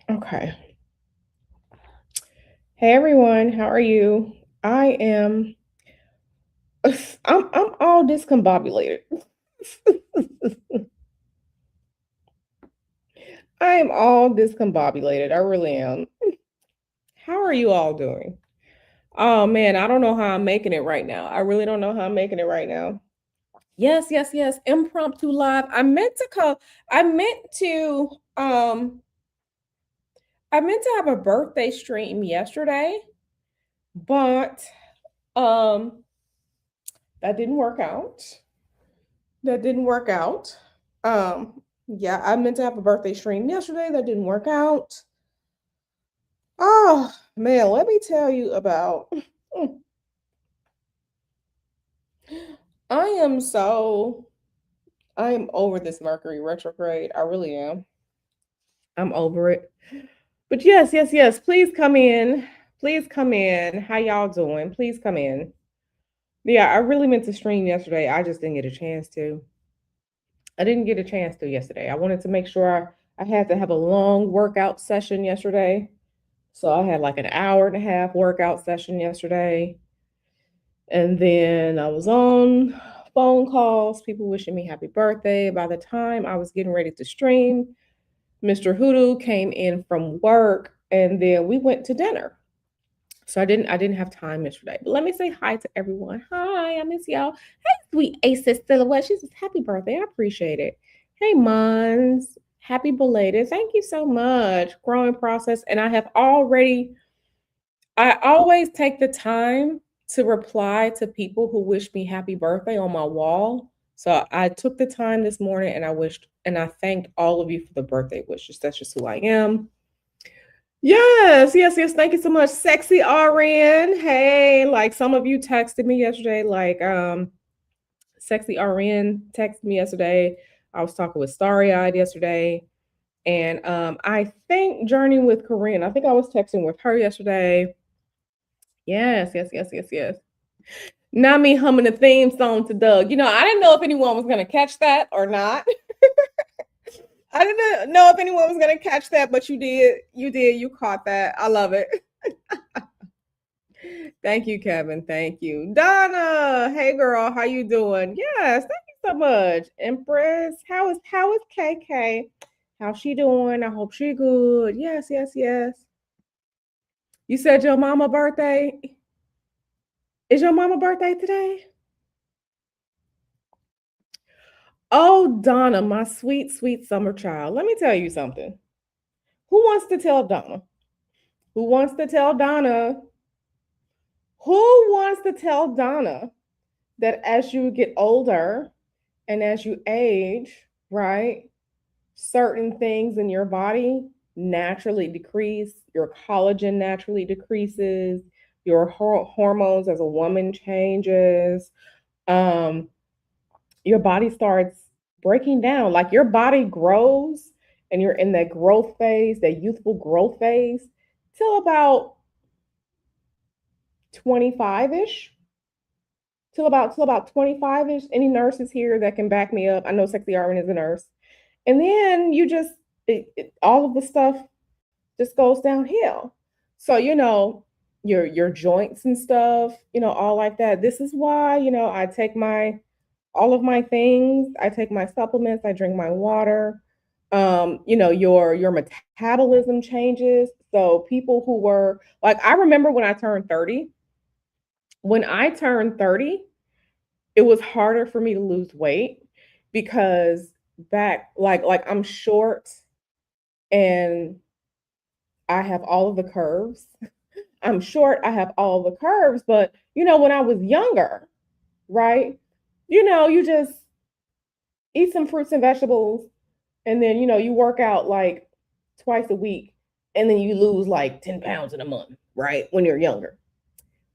Okay. Hey everyone, how are you? I am I'm all discombobulated. I am all discombobulated. I really am. How are you all doing? Oh man, I don't know how I'm making it right now. I really don't know how I'm making it right now. Yes, yes, yes. Impromptu live. I meant to I meant to have a birthday stream yesterday, but um that didn't work out. That didn't work out. Yeah, I meant to have a birthday stream yesterday. That didn't work out. Oh man, let me tell you about. I am so I am over this Mercury retrograde. I really am. I'm over it. But yes, yes, yes. Please come in. Please come in. How y'all doing? Please come in. Yeah, I really meant to stream yesterday. I just didn't get a chance to. I didn't get a chance to yesterday. I wanted to make sure I had to have a long workout session yesterday. So I had like an hour and a half workout session yesterday. And then I was on phone calls, people wishing me happy birthday. By the time I was getting ready to stream, Mr. Hoodoo came in from work and then we went to dinner. So I didn't have time yesterday. But let me say hi to everyone. Hi, I miss y'all. Hey, sweet Aces Silhouette. She says happy birthday. I appreciate it. Hey, Mons. Happy belated. Thank you so much. Growing process. And I always take the time to reply to people who wish me happy birthday on my wall. So I took the time this morning and I thanked all of you for the birthday wishes. That's just who I am. Yes, yes, yes. Thank you so much. Sexy RN. Hey, like some of you texted me yesterday, Sexy RN texted me yesterday. I was talking with Starry Eyed yesterday. And I think Journey with Corinne. I think I was texting with her yesterday. Yes, yes, yes, yes, yes. Not me humming the theme song to Doug. I didn't know if anyone was gonna catch that or not. I didn't know if anyone was gonna catch that, but you did. You did. You caught that. I love it. Thank you, Kevin. Thank you. Donna. Hey girl, how you doing? Yes, thank you so much. Empress. How is KK? How's she doing? I hope she good. Yes, yes, yes. You said your mama birthday. Is your mama birthday today? Oh, Donna, my sweet, sweet summer child. Let me tell you something. Who wants to tell Donna? Who wants to tell Donna? Who wants to tell Donna that as you get older and as you age, right, certain things in your body naturally decrease, your collagen naturally decreases, your hormones as a woman changes, um, your body starts breaking down. Like your body grows and you're in that growth phase, that youthful growth phase, till about 25-ish. Till about 25-ish. Any nurses here that can back me up? I know Sexy Armin is a nurse. And then all of the stuff just goes downhill. So, your joints and stuff, all like that. This is why, I take all of my things, I take my supplements, I drink my water. Your metabolism changes. So people who were like, I remember when I turned 30. When I turned 30, it was harder for me to lose weight because back like I'm short and I have all of the curves. I'm short, I have all the curves, but when I was younger, right? You just eat some fruits and vegetables, and then you work out like twice a week, and then you lose like 10 pounds in a month, right? When you're younger.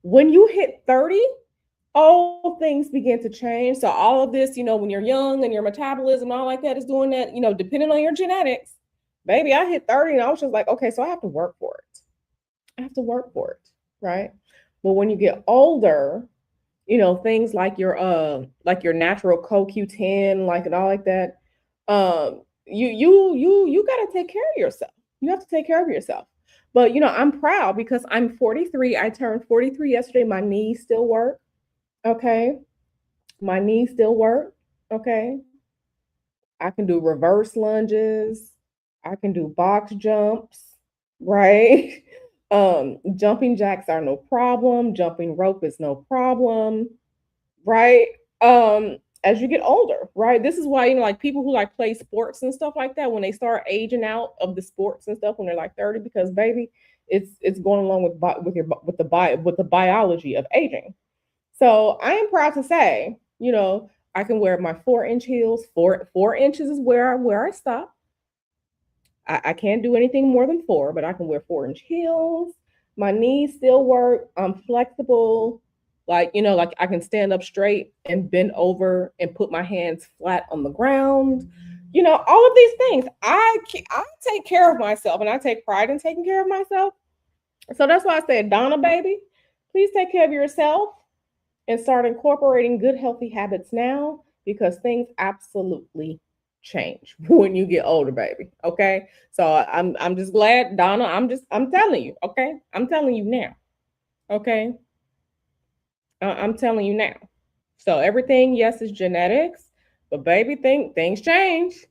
When you hit 30, all things begin to change. So all of this, when you're young and your metabolism and all like that is doing that, depending on your genetics, baby, I hit 30 and I was just like, okay, so I have to work for it. I have to work for it, right? But when you get older, things like your natural CoQ10, like and all like that, you got to take care of yourself. You have to take care of yourself. But I'm proud because I'm 43. I turned 43 yesterday. My knees still work. Okay. My knees still work. Okay. I can do reverse lunges. I can do box jumps, right? Jumping jacks are no problem. Jumping rope is no problem, right? As you get older, right? This is why, like people who like play sports and stuff like that, when they start aging out of the sports and stuff when they're like 30, because baby, it's going along with the biology of aging. So I am proud to say, I can wear my 4-inch heels. Four inches is where I stop. I can't do anything more than 4, but I can wear 4-inch heels. My knees still work. I'm flexible. Like I can stand up straight and bend over and put my hands flat on the ground. All of these things. I take care of myself, and I take pride in taking care of myself. So that's why I said, Donna, baby, please take care of yourself and start incorporating good, healthy habits now, because things absolutely change when you get older, baby. Okay. So I'm just glad, Donna. I'm telling you, okay? I'm telling you now. Okay. I'm telling you now. So everything, yes, is genetics, but baby, things change.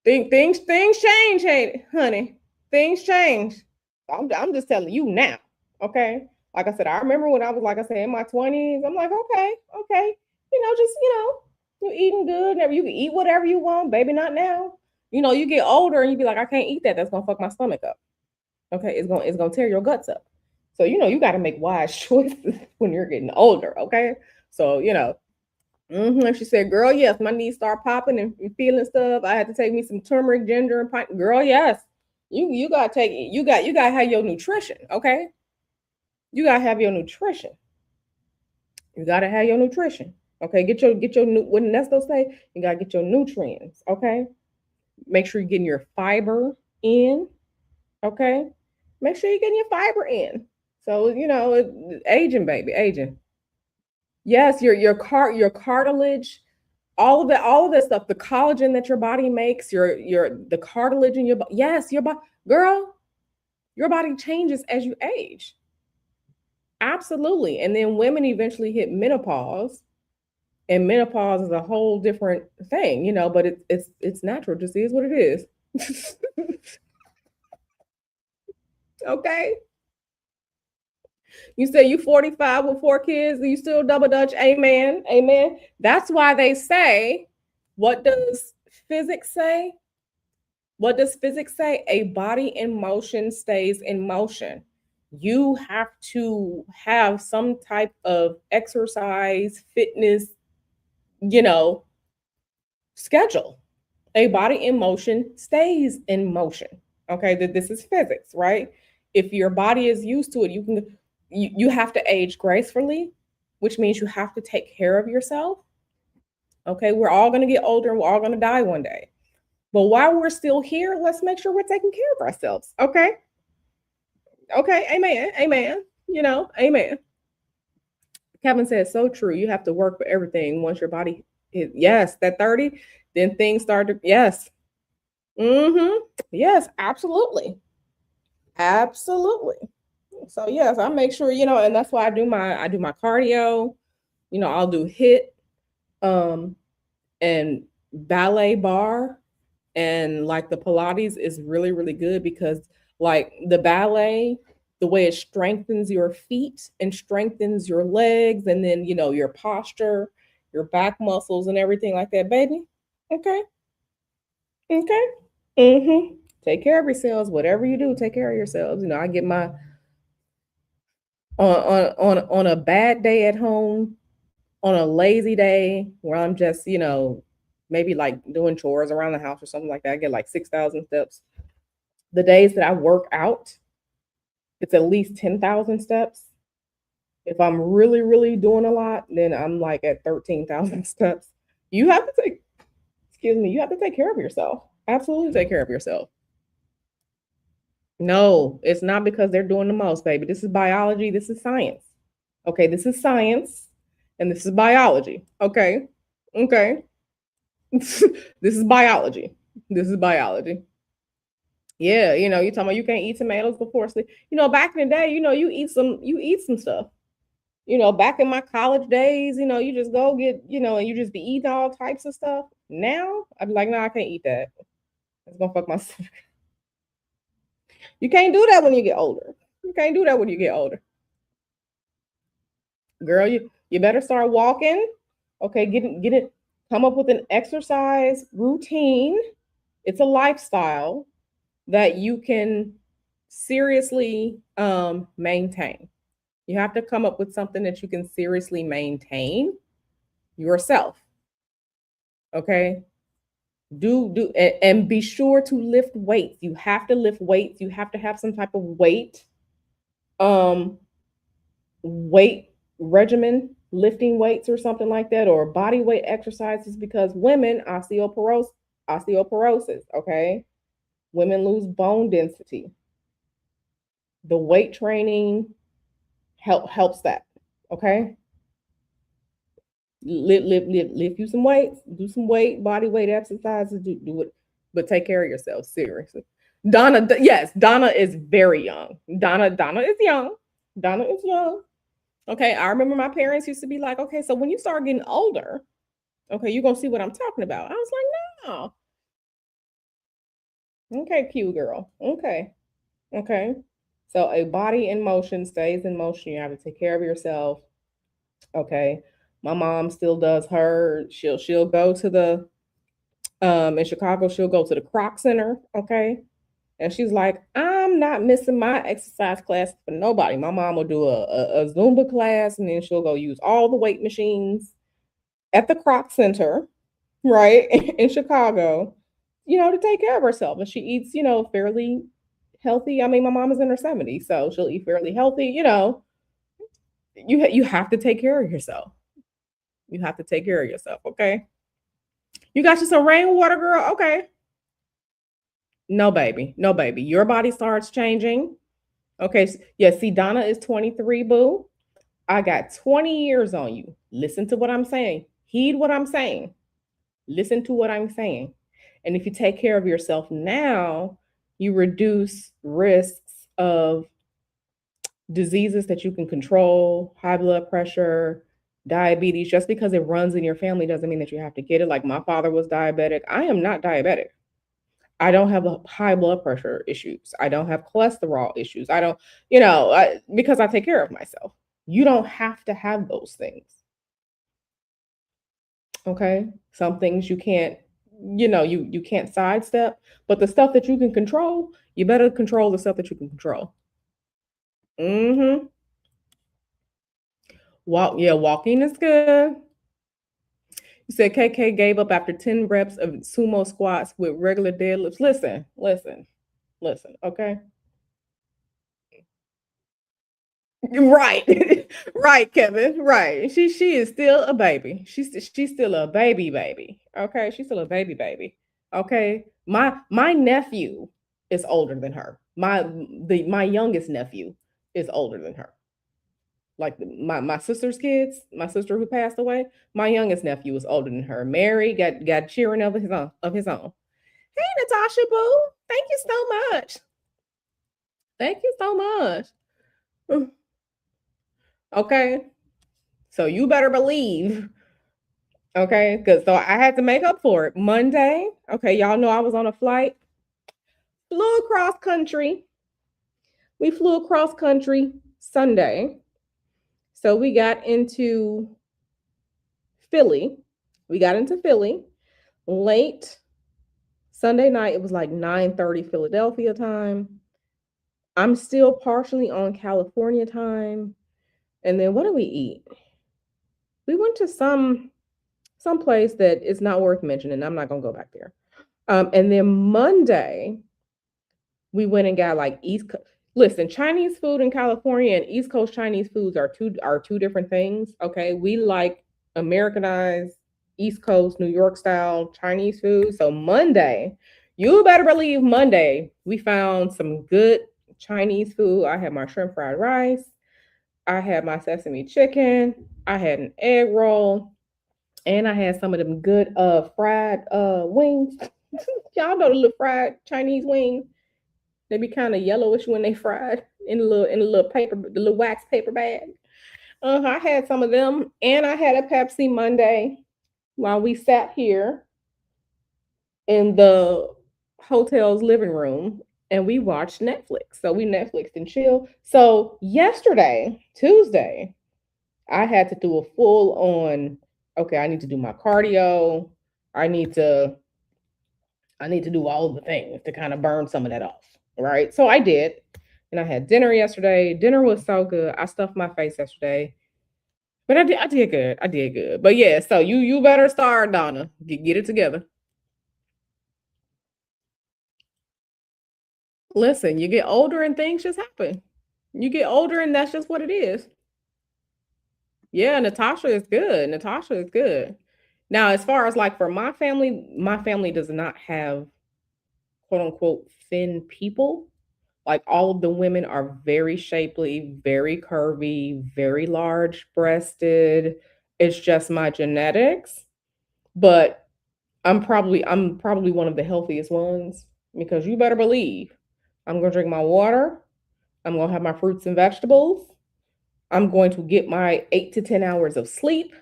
Things change, hey, honey. Things change. I'm just telling you now. Okay. Like I said, I remember when I was, like I said, in my 20s. I'm like, okay. Just you eating good. Never you can eat whatever you want, baby. Not now. You get older and you be like, I can't eat that. That's gonna fuck my stomach up. Okay, it's gonna tear your guts up. So you got to make wise choices when you're getting older. Okay, so she said, "Girl, yes, my knees start popping and feeling stuff. I had to take me some turmeric, ginger, and pine. Girl, yes, you gotta take it. You gotta have your nutrition. Okay, you gotta have your nutrition. You gotta have your nutrition. Okay, get your what Nesto say. You gotta get your nutrients. Okay, make sure you're getting your fiber in. Okay, make sure you're getting your fiber in. So aging, baby, aging. Yes, your cartilage, all of that stuff, the collagen that your body makes, the cartilage in your body. Yes, your body, girl, your body changes as you age. Absolutely. And then women eventually hit menopause, and menopause is a whole different thing, but it's natural. Just is what it is. Okay. You say you 45 with 4 kids, and you still double dutch. Amen. Amen. That's why they say, what does physics say? What does physics say? A body in motion stays in motion. You have to have some type of exercise, fitness, you know, schedule. A body in motion stays in motion. Okay, that this is physics, right? If your body is used to it, you have to age gracefully, which means you have to take care of yourself. Okay, we're all going to get older and we're all going to die one day. But while we're still here, let's make sure we're taking care of ourselves. Okay. Okay. Amen. Amen. Amen. Kevin says so true. You have to work for everything once your body is, yes, that 30, then things start to, yes. Mm-hmm. Yes, absolutely. Absolutely. So yes, I make sure, and that's why I do my cardio. I'll do HIIT, um, and ballet bar, and like the Pilates is really, really good because like the ballet, the way it strengthens your feet and strengthens your legs, and then your posture, your back muscles and everything like that, baby. Okay. Okay. Mm-hmm. Take care of yourselves. Whatever you do, take care of yourselves. I get my On a bad day at home, on a lazy day where I'm just, maybe like doing chores around the house or something like that, I get like 6,000 steps. The days that I work out, it's at least 10,000 steps. If I'm really, really doing a lot, then I'm like at 13,000 steps. You have to take, excuse me, you have to take care of yourself. Absolutely take care of yourself. No, it's not because they're doing the most, baby. This is biology. This is science. Okay, this is science and this is biology. Okay. Okay. This is biology. This is biology. Yeah, you talking about you can't eat tomatoes before sleep. Back in the day, you eat some stuff. Back in my college days, you just go get, and you just be eating all types of stuff. Now, I'd be like, no, I can't eat that. It's gonna fuck my stomach. You can't do that when you get older. You can't do that when you get older. Girl, you better start walking. Okay, get it, come up with an exercise routine. It's a lifestyle that you can seriously maintain. You have to come up with something that you can seriously maintain yourself. Okay? And be sure to lift weights. You have to lift weights. You have to have some type of um weight regimen, lifting weights or something like that, or body weight exercises, because women osteoporosis, okay? Women lose bone density. The weight training helps that. Okay. Lift you some weights, do some body weight exercises, do it, but take care of yourself, seriously. Donna, yes, Donna is very young. Donna is young. Donna is young. Okay, I remember my parents used to be like, okay, so when you start getting older, okay, you're gonna see what I'm talking about. I was like, no. Okay, cute girl. Okay. Okay. So a body in motion stays in motion. You have to take care of yourself. Okay. My mom still does her. She'll go to the in Chicago, she'll go to the Croc Center. Okay. And she's like, I'm not missing my exercise class for nobody. My mom will do a Zumba class, and then she'll go use all the weight machines at the Croc Center, right, in Chicago, to take care of herself. And she eats, fairly healthy. I mean, my mom is in her 70s, so she'll eat fairly healthy. You have to take care of yourself. You have to take care of yourself. Okay. You got you some rainwater, girl. Okay. No, baby. No, baby. Your body starts changing. Okay. Yeah. See, Donna is 23, boo. I got 20 years on you. Listen to what I'm saying. Heed what I'm saying. Listen to what I'm saying. And if you take care of yourself now, you reduce risks of diseases that you can control, high blood pressure, diabetes. Just because it runs in your family doesn't mean that you have to get it. Like my father was diabetic. I am not diabetic. I don't have high blood pressure issues. I don't have cholesterol issues. I don't, because I take care of myself. You don't have to have those things. Okay. Some things you can't, you can't sidestep, but the stuff that you can control, you better control the stuff that you can control. Mm-hmm. Walking is good. You said KK gave up after 10 reps of sumo squats with regular deadlifts. Listen, okay? Right. Right, Kevin. Right. She is still a baby. She's still a baby. Okay? She's still a baby. Okay? My nephew is older than her. My youngest nephew is older than her. Like my sister's kids, my sister who passed away, my youngest nephew was older than her. Mary got cheering of his own. Hey, Natasha Boo, thank you so much. Thank you so much. Okay, so you better believe. Okay, because so I had to make up for it. Monday, okay, y'all know I was on a flight, flew across country. We flew across country Sunday, so we got into Philly. We got into Philly late Sunday night. It was like 9:30 Philadelphia time. I'm still partially on California time. And then what did we eat? We went to some place that is not worth mentioning. I'm not gonna go back there. And then Monday, we went and got like listen, Chinese food in California and East Coast Chinese foods are two different things. Okay. We like Americanized East Coast, New York style Chinese food. So Monday, you better believe Monday, we found some good Chinese food. I had my shrimp fried rice, I had my sesame chicken, I had an egg roll, and I had some of them good fried wings. Y'all know the little fried Chinese wings. They be kind of yellowish when they fried in a little paper, the little wax paper bag. I had some of them, and I had a Pepsi Monday while we sat here in the hotel's living room and we watched Netflix. So we Netflixed and chill. So yesterday, Tuesday, I had to do a full on. Okay, I need to do my cardio. I need to do all of the things to kind of burn some of that off. Right. So I did. And I had dinner yesterday. Dinner was so good. I stuffed my face yesterday. But I did good. I did good. But yeah, so you better start, Donna. Get it together. Listen, you get older and things just happen. You get older and that's just what it is. Yeah, Natasha is good. Natasha is good. Now, as far as like for my family does not have quote unquote thin people. Like all of the women are very shapely, very curvy, very large breasted. It's just my genetics, but I'm probably one of the healthiest ones because you better believe I'm going to drink my water, I'm going to have my fruits and vegetables, I'm going to get my 8 to 10 hours of sleep,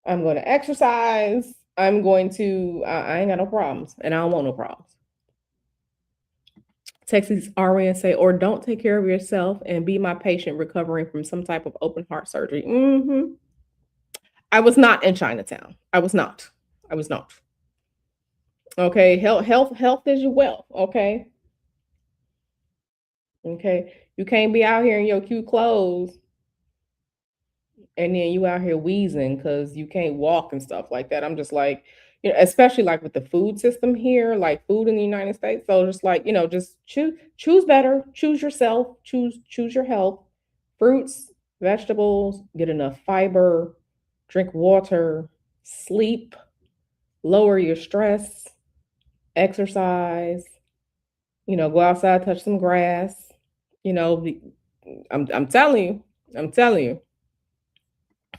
I'm going to exercise, I'm going to I ain't got no problems and I don't want no problems. Texas RN say, or don't take care of yourself and be my patient recovering from some type of open heart surgery. I was not in Chinatown. I was not. I was not. Okay. Health is your wealth. Okay. Okay. You can't be out here in your cute clothes and then you out here wheezing because you can't walk and stuff like that. I'm just like, especially like with the food system here, like food in the United States. So just like, just choose better, choose yourself, choose your health, fruits, vegetables, get enough fiber, drink water, sleep, lower your stress, exercise, go outside, touch some grass, you know, I'm telling you, I'm telling you.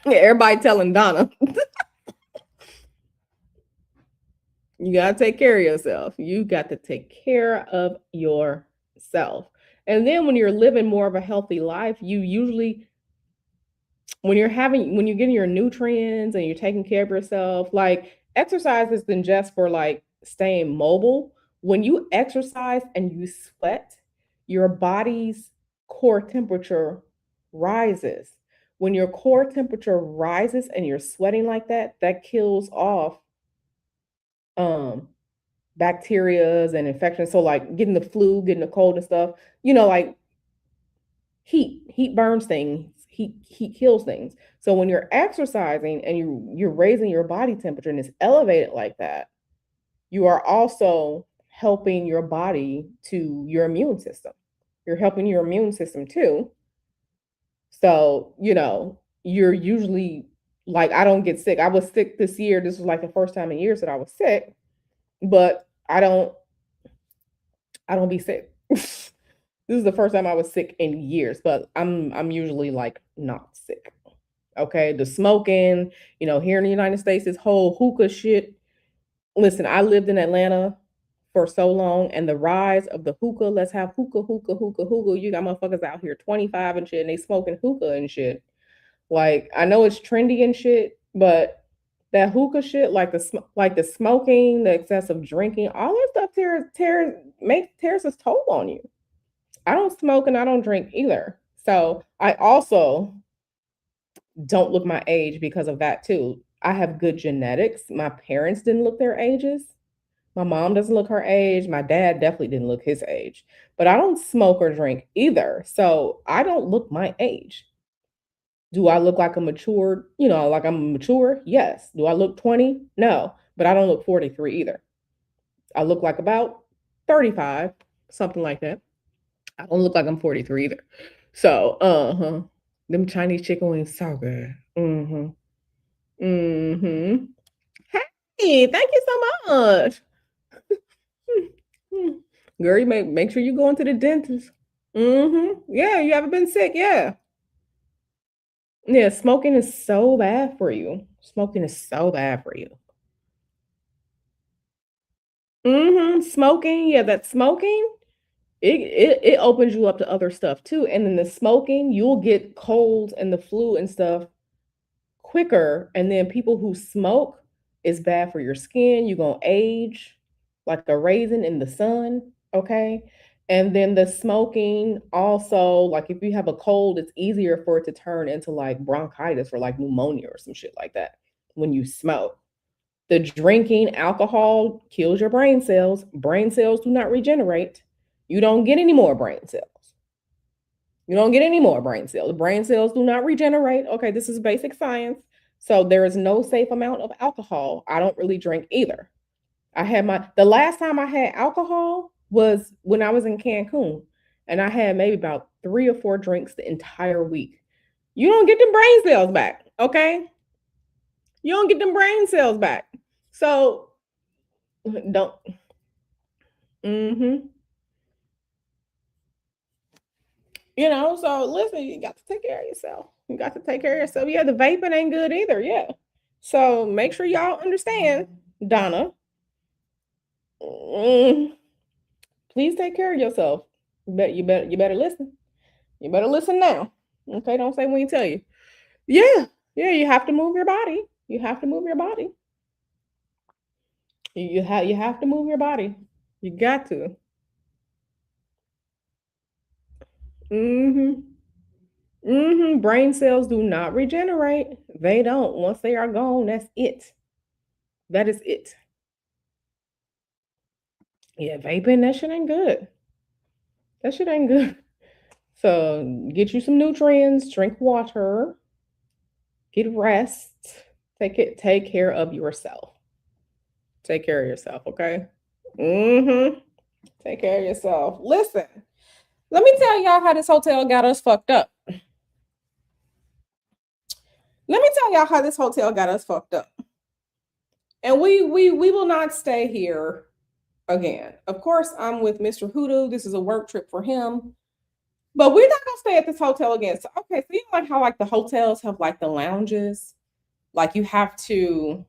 Yeah, everybody telling Donna. You got to take care of yourself. You got to take care of yourself. And then when you're living more of a healthy life, you usually, when you're getting your nutrients and you're taking care of yourself, like exercise isn't just for like staying mobile. When you exercise and you sweat, your body's core temperature rises. When your core temperature rises and you're sweating like that, that kills off um bacterias and infections. So like getting the flu, getting the cold and stuff, like heat burns things, heat kills things. So when you're exercising and you're raising your body temperature and it's elevated like that, you are also helping your body to your immune system. You're helping your immune system too. So, you're usually like, I don't get sick. I was sick this year. This was like the first time in years that I was sick, but I don't be sick. This is the first time I was sick in years, but I'm usually like not sick. Okay. The smoking, here in the United States, this whole hookah shit. Listen, I lived in Atlanta for so long, and the rise of the hookah, let's have hookah, hookah, hookah, hookah. You got motherfuckers out here 25 and shit, and they smoking hookah and shit. Like, I know it's trendy and shit, but that hookah shit, like the smoking, the excessive drinking, all that stuff tears its toll on you. I don't smoke and I don't drink either. So I also don't look my age because of that too. I have good genetics. My parents didn't look their ages. My mom doesn't look her age. My dad definitely didn't look his age. But I don't smoke or drink either. So I don't look my age. Do I look like a mature, like I'm mature? Yes. Do I look 20? No, but I don't look 43 either. I look like about 35, something like that. I don't look like I'm 43 either. So, them Chinese chicken wings so good. Mm-hmm. Mm-hmm. Hey, thank you so much. Girl, you make sure you go into the dentist. Mm-hmm. Yeah, you haven't been sick, yeah. Yeah, smoking is so bad for you. Smoking is so bad for you. Smoking, yeah, that smoking, it opens you up to other stuff too. And then the smoking, you'll get colds and the flu and stuff quicker. And then people who smoke is bad for your skin. You're gonna age like a raisin in the sun. Okay. And then the smoking also, like if you have a cold, it's easier for it to turn into like bronchitis or like pneumonia or some shit like that when you smoke. The drinking alcohol kills your brain cells. Brain cells do not regenerate. You don't get any more brain cells. You don't get any more brain cells. Brain cells do not regenerate. Okay, this is basic science. So there is no safe amount of alcohol. I don't really drink either. The last time I had alcohol was when I was in Cancun, and I had maybe about 3 or 4 drinks the entire week. You don't get them brain cells back, okay? You don't get them brain cells back. So don't. Mm-hmm. So listen, you got to take care of yourself. You got to take care of yourself. Yeah, the vaping ain't good either. Yeah. So make sure y'all understand, Donna. mm, Please take care of yourself. You better listen. You better listen now. Okay, don't say when you tell you. Yeah, yeah, you have to move your body. You have to move your body. You have to move your body. You got to. Mm-hmm. Brain cells do not regenerate. They don't. Once they are gone, that's it. That is it. Yeah, vaping, that shit ain't good. That shit ain't good. So get you some nutrients, drink water, get rest, take care of yourself. Take care of yourself, okay? Mm-hmm. Take care of yourself. Listen, let me tell y'all how this hotel got us fucked up. Let me tell y'all how this hotel got us fucked up. And we will not stay here again. Of course, I'm with Mr. Hoodoo. This is a work trip for him. But we're not gonna stay at this hotel again. So okay, so you know like how like the hotels have like the lounges? Like you have to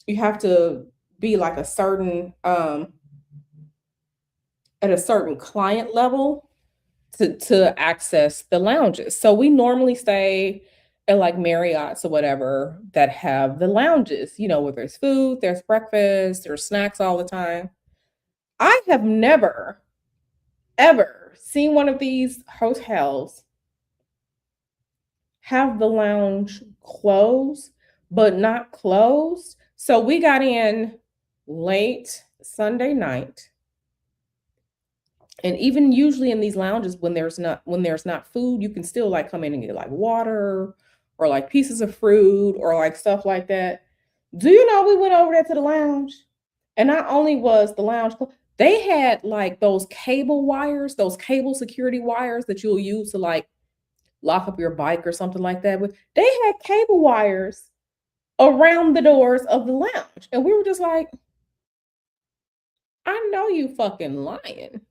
be like a certain at a certain client level to access the lounges. So we normally stay at like Marriott's or whatever that have the lounges, where there's food, there's breakfast, there's snacks all the time. I have never ever seen one of these hotels have the lounge closed, but not closed. So we got in late Sunday night. And even usually in these lounges when there's not food, you can still like come in and get like water or like pieces of fruit or like stuff like that. Do you know we went over there to the lounge? And not only was the lounge they had like those cable wires, those cable security wires that you'll use to like lock up your bike or something like that with. They had cable wires around the doors of the lounge. And we were just like, I know you fucking lying.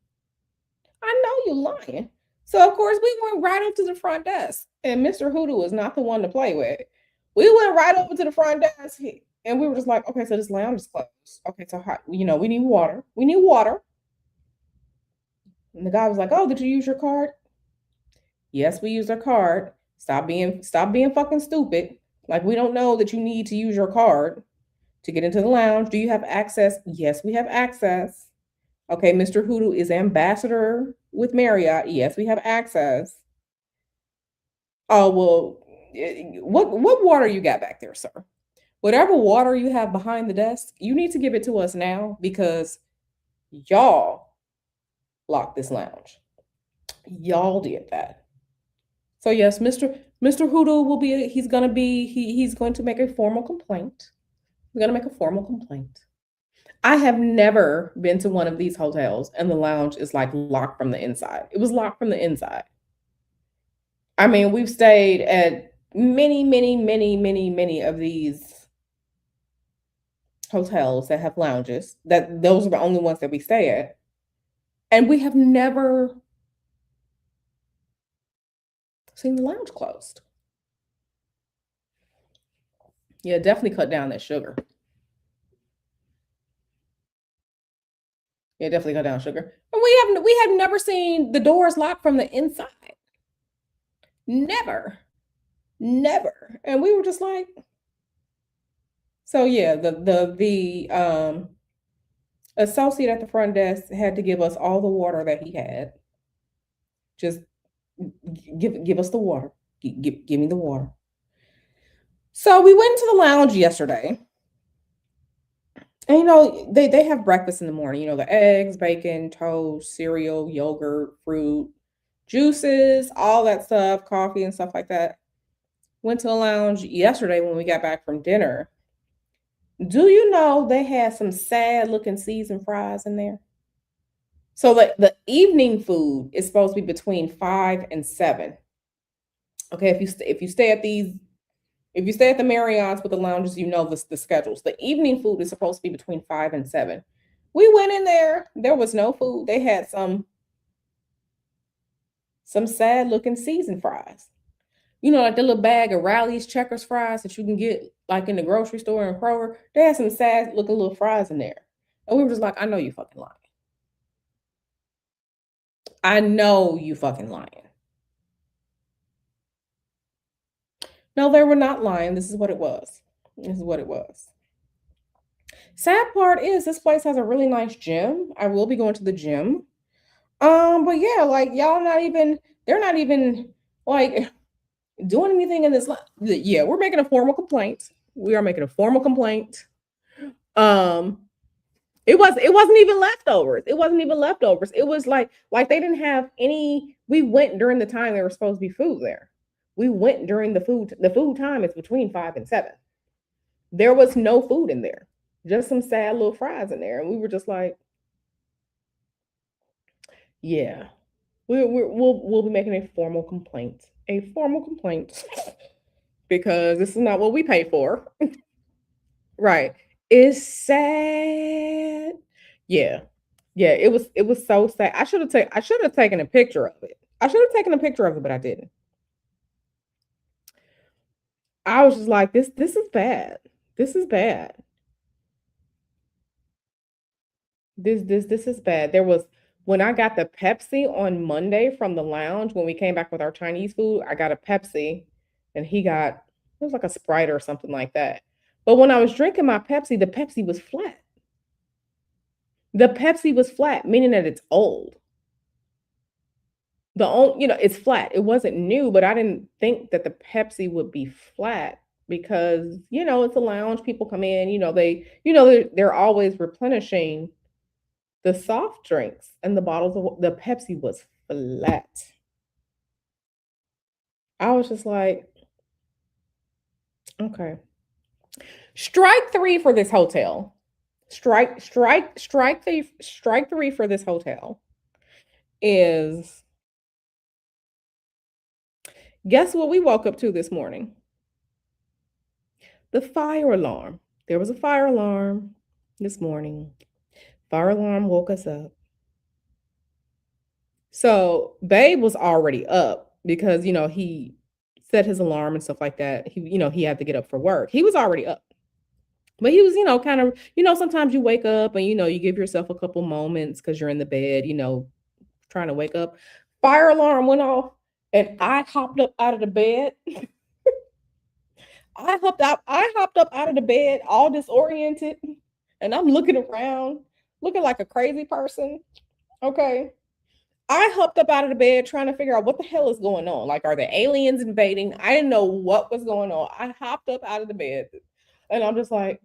I know you lying. So of course we went right up to the front desk. And Mr. Hoodoo was not the one to play with. We went right over to the front desk and we were just like, okay, so this lounge is closed. Okay, so how, we need water. We need water. And the guy was like, oh, did you use your card? Yes, we used our card. Stop being fucking stupid. Like we don't know that you need to use your card to get into the lounge. Do you have access? Yes, we have access. Okay, Mr. Hoodoo is ambassador with Marriott. Yes, we have access. Oh, well, what water you got back there, sir? Whatever water you have behind the desk, you need to give it to us now because y'all locked this lounge. Y'all did that. So yes, Mr. Hoodoo will be he's going to make a formal complaint. He's gonna make a formal complaint. I have never been to one of these hotels and the lounge is like locked from the inside. It was locked from the inside. I mean, we've stayed at many of these hotels that have lounges. That those are the only ones that we stay at. And we have never seen the lounge closed. Yeah, definitely cut down that sugar. Yeah, definitely cut down sugar. And we have never seen the doors locked from the inside. Never. Never. And we were just like, so yeah, the associate at the front desk had to give us all the water that he had. Just give us the water. Give me the water. So we went to the lounge yesterday. And they have breakfast in the morning, the eggs, bacon, toast, cereal, yogurt, fruit, juices, all that stuff, coffee and stuff like that. Went to the lounge yesterday when we got back from dinner. Do you know they had some sad looking seasoned fries in there? So the evening food is supposed to be between 5 and 7. Okay, if you stay at the Marriott's with the lounges, you know the schedules. The evening food is supposed to be between 5 and 7. We went in there. There was no food. They had some sad looking seasoned fries. Like the little bag of Rally's Checkers fries that you can get like in the grocery store in Kroger. They had some sad looking little fries in there. And we were just like, I know you fucking lying. I know you fucking lying. No, they were not lying. This is what it was. This is what it was. Sad part is this place has a really nice gym. I will be going to the gym. But yeah, like they're not even like doing anything in this. Yeah, we're making a formal complaint. We are making a formal complaint. It wasn't even leftovers. It wasn't even leftovers. It was like they didn't have any. We went during the time there was supposed to be food there. We went during the food. The food time is between 5 and 7. There was no food in there. Just some sad little fries in there, and we were just like, yeah, we'll be making a formal complaint. A formal complaint because this is not what we pay for. Right. It's sad. Yeah. Yeah, it was so sad. I should have taken a picture of it. I should have taken a picture of it, but I didn't. I was just like, this is bad. This is bad. This is bad. There was when I got the Pepsi on Monday from the lounge when we came back with our Chinese food, I got a Pepsi and he got it was like a Sprite or something like that. But when I was drinking my Pepsi, the Pepsi was flat. The Pepsi was flat, meaning that it's old. It's flat. It wasn't new, but I didn't think that the Pepsi would be flat because, it's a lounge. People come in, they're always replenishing the soft drinks and the bottles of the Pepsi was flat. I was just like, okay. Strike three for this hotel. Strike three for this hotel is guess what we woke up to this morning? The fire alarm. There was a fire alarm this morning. Fire alarm woke us up. So Babe was already up because, he set his alarm and stuff like that. He had to get up for work. He was already up. But he was, kind of, sometimes you wake up and, you give yourself a couple moments because you're in the bed, trying to wake up. Fire alarm went off and I hopped up out of the bed. I hopped up out of the bed all disoriented and I'm looking around, looking like a crazy person. Okay. I hopped up out of the bed trying to figure out what the hell is going on. Like, are the aliens invading? I didn't know what was going on. I hopped up out of the bed and I'm just like,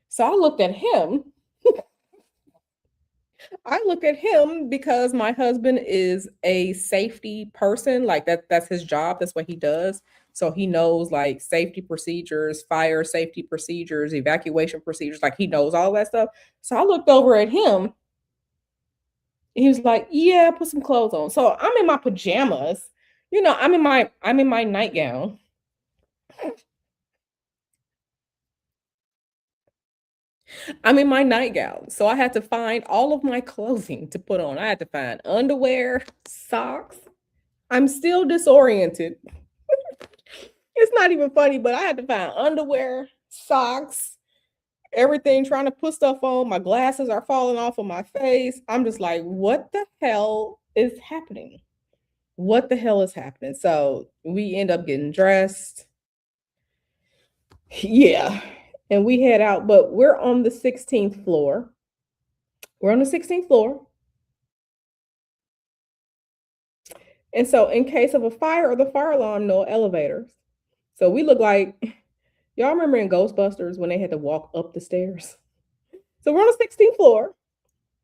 so I looked at him I look at him because my husband is a safety person. Like that's his job. That's what he does. So he knows like safety procedures, fire safety procedures, evacuation procedures. Like he knows all that stuff. So I looked over at him. He was like, "Yeah, put some clothes on." So I'm in my pajamas. I'm in my nightgown. I'm in my nightgown. So I had to find all of my clothing to put on. I had to find underwear, socks. I'm still disoriented. It's not even funny, but I had to find underwear, socks, everything, trying to put stuff on. My glasses are falling off of my face. I'm just like, what the hell is happening? What the hell is happening? So we end up getting dressed. Yeah. And we head out, but we're on the 16th floor. We're on the 16th floor. And so, in case of a fire or the fire alarm, no elevators. So we look like y'all remember in Ghostbusters when they had to walk up the stairs? So we're on the 16th floor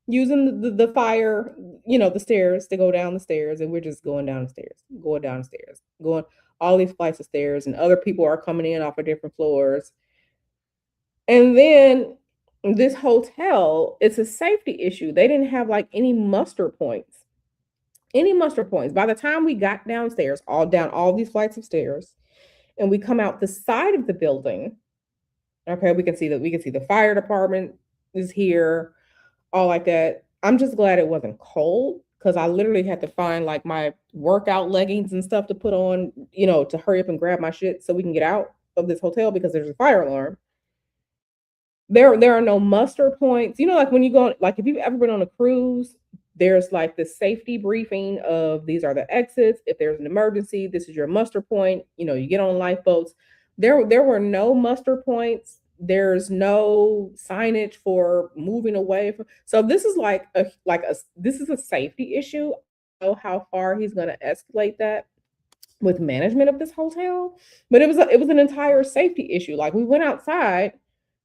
using the fire, the stairs to go down the stairs. And we're just going down the stairs, going down the stairs, going all these flights of stairs. And other people are coming in off of different floors. And then this hotel, it's a safety issue. They didn't have like any muster points. Any muster points. By the time we got downstairs, all down all these flights of stairs, and we come out the side of the building, okay, we can see the fire department is here, all like that. I'm just glad it wasn't cold because I literally had to find like my workout leggings and stuff to put on, to hurry up and grab my shit so we can get out of this hotel because there's a fire alarm. There are no muster points. Like when you go, like if you've ever been on a cruise, there's like the safety briefing of these are the exits. If there's an emergency, this is your muster point. You get on lifeboats. There were no muster points. There's no signage for moving away from. So this is this is a safety issue. I don't know how far he's going to escalate that with management of this hotel, but it was an entire safety issue. Like we went outside,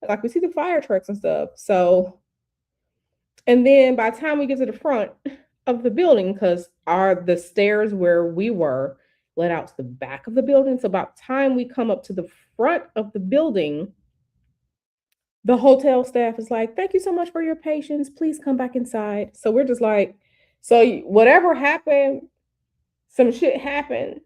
like we see the fire trucks and stuff. So, and then by the time we get to the front of the building, because the stairs where we were led out to the back of the building. So about the time we come up to the front of the building, the hotel staff is like, "Thank you so much for your patience. Please come back inside." So we're just like, so whatever happened, some shit happened,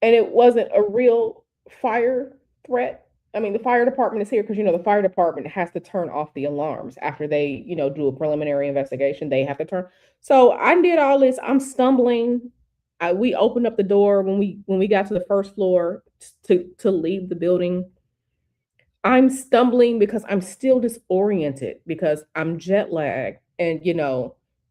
and it wasn't a real fire threat. I mean, the fire department is here because the fire department has to turn off the alarms after they, do a preliminary investigation. They have to turn. So I did all this. I'm stumbling. We opened up the door when we got to the first floor to leave the building. I'm stumbling because I'm still disoriented because I'm jet lagged. And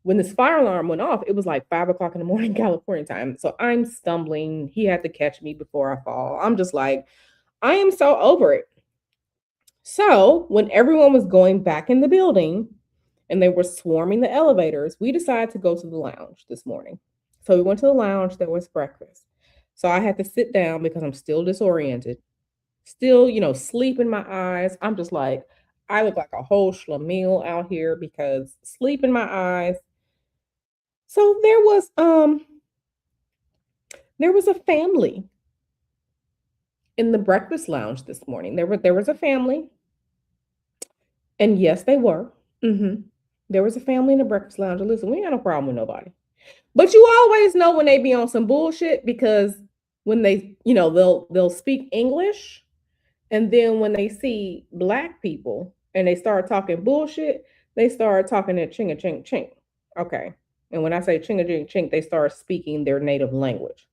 when this fire alarm went off, it was like 5 o'clock in the morning California time. So I'm stumbling. He had to catch me before I fall. I'm just like, I am so over it. So when everyone was going back in the building and they were swarming the elevators, we decided to go to the lounge this morning. So we went to the lounge. There was breakfast. So I had to sit down because I'm still disoriented, still, sleep in my eyes. I'm just like, I look like a whole schlemiel out here because sleep in my eyes. So there was a family in the breakfast lounge this morning. There was a family, and yes, they were. hmm There was a family in the breakfast lounge. And listen, we ain't got no problem with nobody. But you always know when they be on some bullshit because when they, they'll speak English, and then when they see black people and they start talking bullshit, they start talking that chinga ching ching. Okay. And when I say chinga ching ching, they start speaking their native language.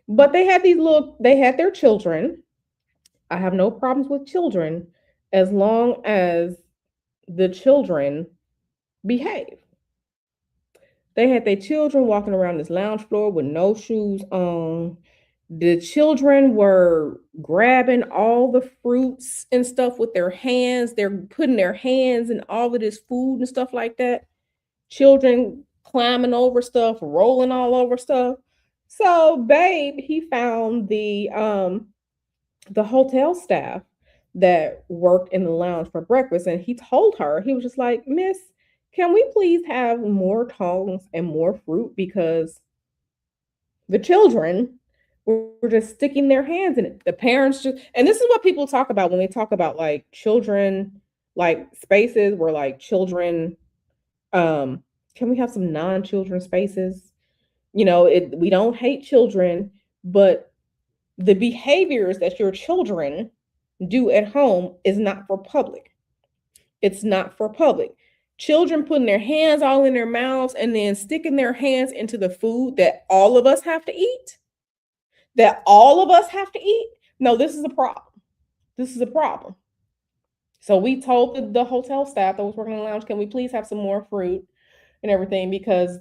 But they had their children. I have no problems with children as long as the children behave. They had their children walking around this lounge floor with no shoes on. The children were grabbing all the fruits and stuff with their hands. They're putting their hands in all of this food and stuff like that. Children climbing over stuff, rolling all over stuff. So, babe, he found the hotel staff that worked in the lounge for breakfast, and he told her, he was just like, Miss, can we please have more tongs and more fruit, because the children were just sticking their hands in it. The parents just, and this is what people talk about when they talk about like children, like spaces where like children, um, can we have some non-children spaces? We don't hate children, but the behaviors that your children do at home is not for public. It's not for public. Children putting their hands all in their mouths and then sticking their hands into the food that all of us have to eat. No, this is a problem. This is a problem. So we told the hotel staff that was working in the lounge, can we please have some more fruit and everything? Because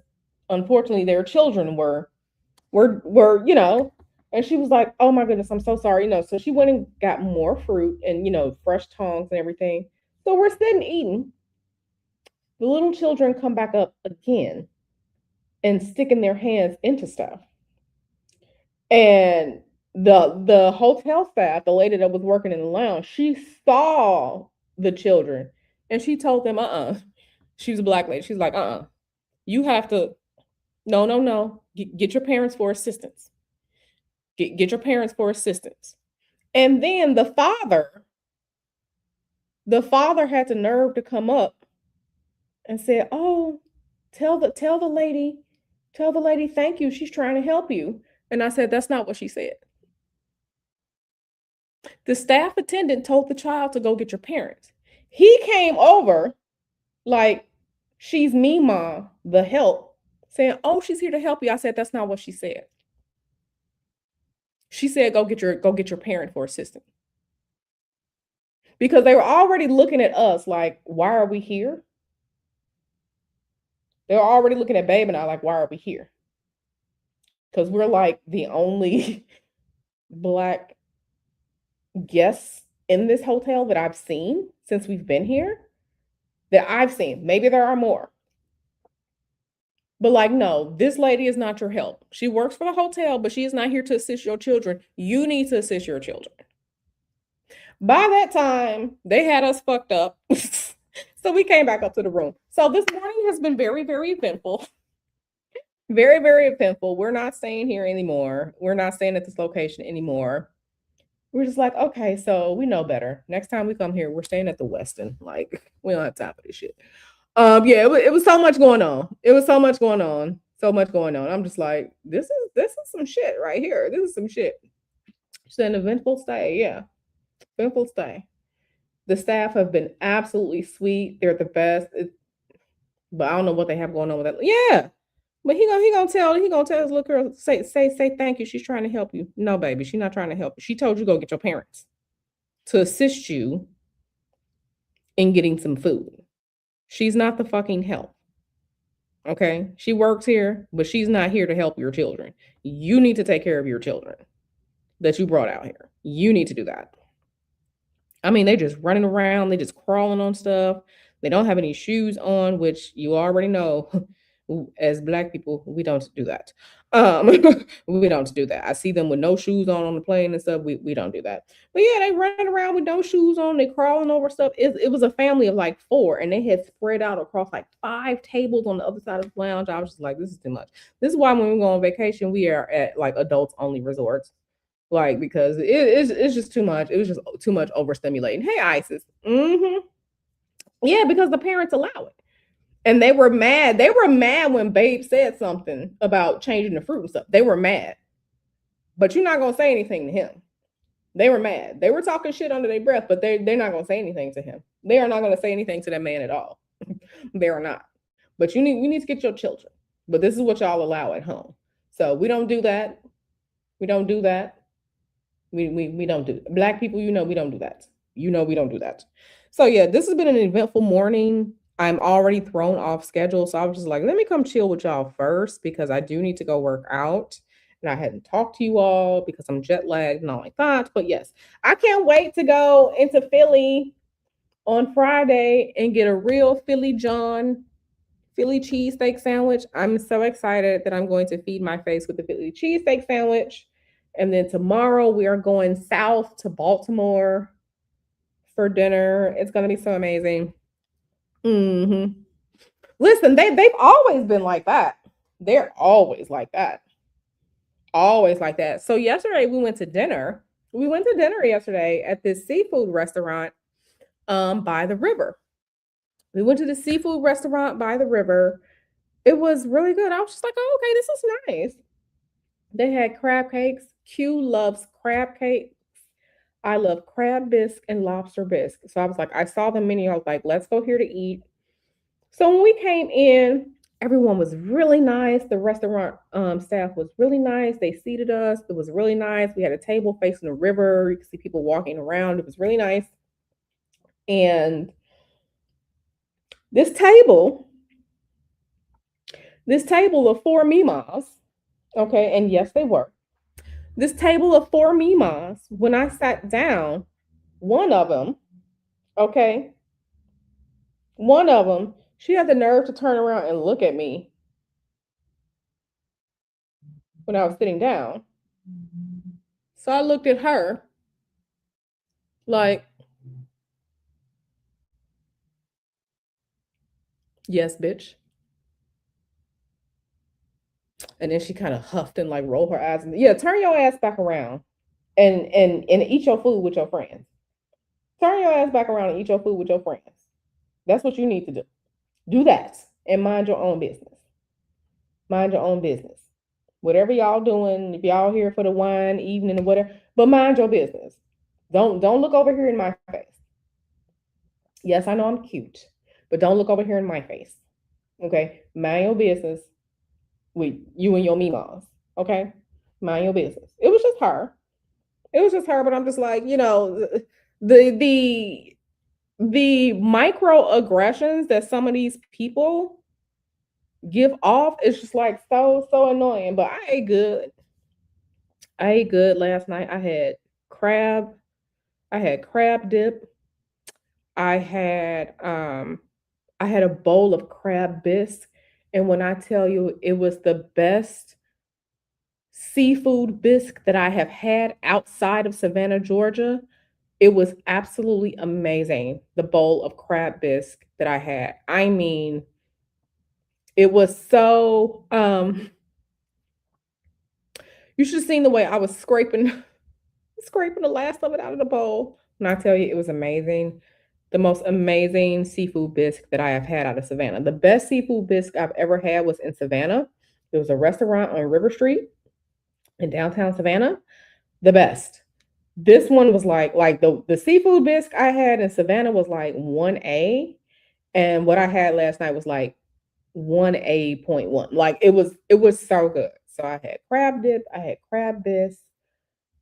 unfortunately their children were, and she was like, oh my goodness, I'm so sorry. So she went and got more fruit and, fresh tongs and everything. So we're sitting eating. The little children come back up again and sticking their hands into stuff. And the hotel staff, the lady that was working in the lounge, she saw the children and she told them, she was a black lady. She's like, you have to, no, get your parents for assistance. Get your parents for assistance. And then the father had the nerve to come up and say, oh, tell the lady thank you. She's trying to help you. And I said, that's not what she said. The staff attendant told the child to go get your parents. He came over like, she's Mima, the help, saying, oh, she's here to help you. I said, that's not what she said. She said, go get your parent for assistance. Because they were already looking at us like, why are we here? They were already looking at Babe and I like, why are we here? Because we're like the only Black guests in this hotel that I've seen since we've been here. That I've seen. Maybe there are more. But like, no, this lady is not your help. She works for the hotel, but she is not here to assist your children. You need to assist your children. By that time, they had us fucked up. So we came back up to the room. So this morning has been very, very eventful. Very, very eventful. We're not staying here anymore. We're not staying at this location anymore. We're just like, okay, so we know better. Next time we come here, we're staying at the Westin. Like, we don't have time for this shit. Yeah, it was so much going on. So much going on. I'm just like, this is some shit right here. This is some shit. It's an eventful stay. Yeah, eventful stay. The staff have been absolutely sweet. They're the best. But I don't know what they have going on with that. Yeah, but he gonna tell his little girl, say thank you. She's trying to help you. No, baby, she's not trying to help you. She told you go get your parents to assist you in getting some food. She's not the fucking help. Okay, she works here, but she's not here to help your children. You need to take care of your children that you brought out here. You need to do that. I mean, they just running around, they just crawling on stuff. They don't have any shoes on, which you already know. As Black people, we don't do that. We don't do that. I see them with no shoes on the plane and stuff. We don't do that. But yeah, they running around with no shoes on. They crawling over stuff. It was a family of like 4, and they had spread out across like 5 tables on the other side of the lounge. I was just like, this is too much. This is why when we go on vacation, we are at like adults only resorts. Like, because it's just too much. It was just too much overstimulating. Hey, Isis. Yeah, because the parents allow it. And they were mad. They were mad when Babe said something about changing the fruit and stuff. They were mad. But you're not going to say anything to him. They were mad. They were talking shit under their breath, but they're not going to say anything to him. They are not going to say anything to that man at all. They are not. But you need to get your children. But this is what y'all allow at home. So we don't do that. We don't do that. We don't do it. Black people, we don't do that. We don't do that. So yeah, this has been an eventful morning. I'm already thrown off schedule. So I was just like, let me come chill with y'all first because I do need to go work out. And I hadn't talked to you all because I'm jet lagged and all like that. But yes, I can't wait to go into Philly on Friday and get a real Philly cheesesteak sandwich. I'm so excited that I'm going to feed my face with the Philly cheesesteak sandwich. And then tomorrow we are going south to Baltimore for dinner. It's gonna be so amazing. Listen, they've always been like that. They're always like that. Always like that. So yesterday we went to dinner. We went to dinner yesterday at this seafood restaurant by the river. We went to the seafood restaurant by the river. It was really good. I was just like, oh, okay, this is nice. They had crab cakes. Q loves crab cake. I love crab bisque and lobster bisque. So I was like, I saw the menu. I was like, let's go here to eat. So when we came in, everyone was really nice. The restaurant staff was really nice. They seated us. It was really nice. We had a table facing the river. You could see people walking around. It was really nice. And this table of four Mimas, okay, and yes, they were. This table of four Mimas, when I sat down, one of them, okay, one of them, she had the nerve to turn around and look at me when I was sitting down. So I looked at her like, yes, bitch. And then she kind of huffed and like rolled her eyes. And, yeah, turn your ass back around and eat your food with your friends. Turn your ass back around and eat your food with your friends. That's what you need to do. Do that and mind your own business. Mind your own business. Whatever y'all doing, if y'all here for the wine evening or whatever, but mind your business. Don't look over here in my face. Yes, I know I'm cute, but don't look over here in my face. Okay? Mind your business with you and your meemaws. Okay? Mind your business. It was just her. It was just her, but I'm just like, the microaggressions that some of these people give off is just like so annoying. But I ate good. I ate good last night. I had crab dip. I had a bowl of crab bisque, and when I tell you it was the best seafood bisque that I have had outside of Savannah, Georgia, it was absolutely amazing. The bowl of crab bisque that I had. I mean, it was so you should have seen the way I was scraping the last of it out of the bowl. When I tell you it was amazing. The most amazing seafood bisque that I have had out of Savannah. The best seafood bisque I've ever had was in Savannah. It was a restaurant on River Street in downtown Savannah. The best. This one was like the seafood bisque I had in Savannah was like 1A, and what I had last night was like 1A.1. Like it was so good. So I had crab dip, I had crab bisque,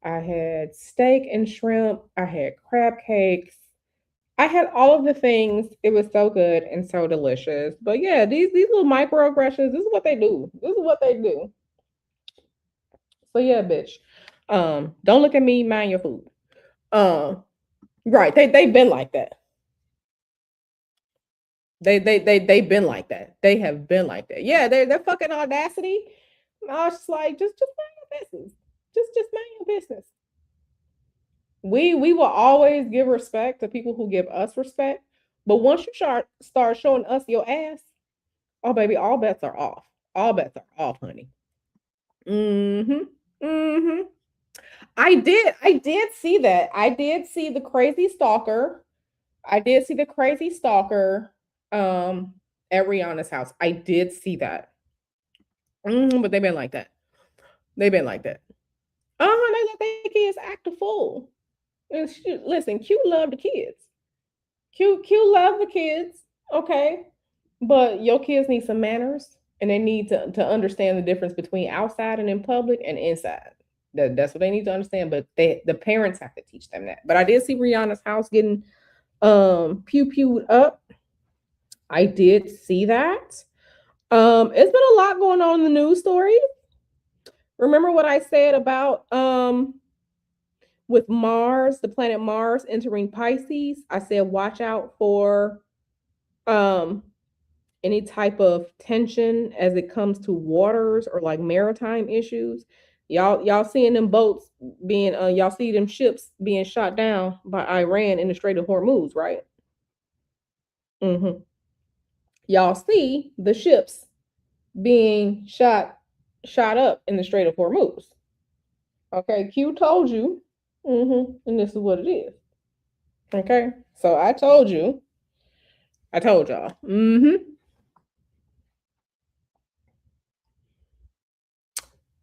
I had steak and shrimp, I had crab cakes. I had all of the things. It was so good and so delicious. But yeah, these little microaggressions, this is what they do. This is what they do. So yeah, bitch. Don't look at me, mind your food. Right. They've been like that. They've been like that. They have been like that. Yeah, they're fucking audacity. I was just like, just mind your business. Just mind your business. We will always give respect to people who give us respect. But once you start showing us your ass, oh baby, all bets are off. All bets are off, honey. Mm-hmm. Mm-hmm. I did see that. I did see the crazy stalker. I did see the crazy stalker at Rihanna's house. I did see that. But they've been like that. They've been like that. They let their kids act a fool. And listen, Q love the kids. Q love the kids. Okay. But your kids need some manners and they need to understand the difference between outside and in public and inside. That's what they need to understand. But the parents have to teach them that. But I did see Rihanna's house getting pewed up. I did see that. It's been a lot going on in the news story. Remember what I said about with Mars, the planet Mars entering Pisces? I said watch out for any type of tension as it comes to waters or like maritime issues. Y'all seeing them boats being y'all see them ships being shot down by Iran in the Strait of Hormuz, right? Hmm. Y'all see the ships being shot up in the Strait of Hormuz. Okay, Q told you, and this is what it is. Okay, so I told y'all.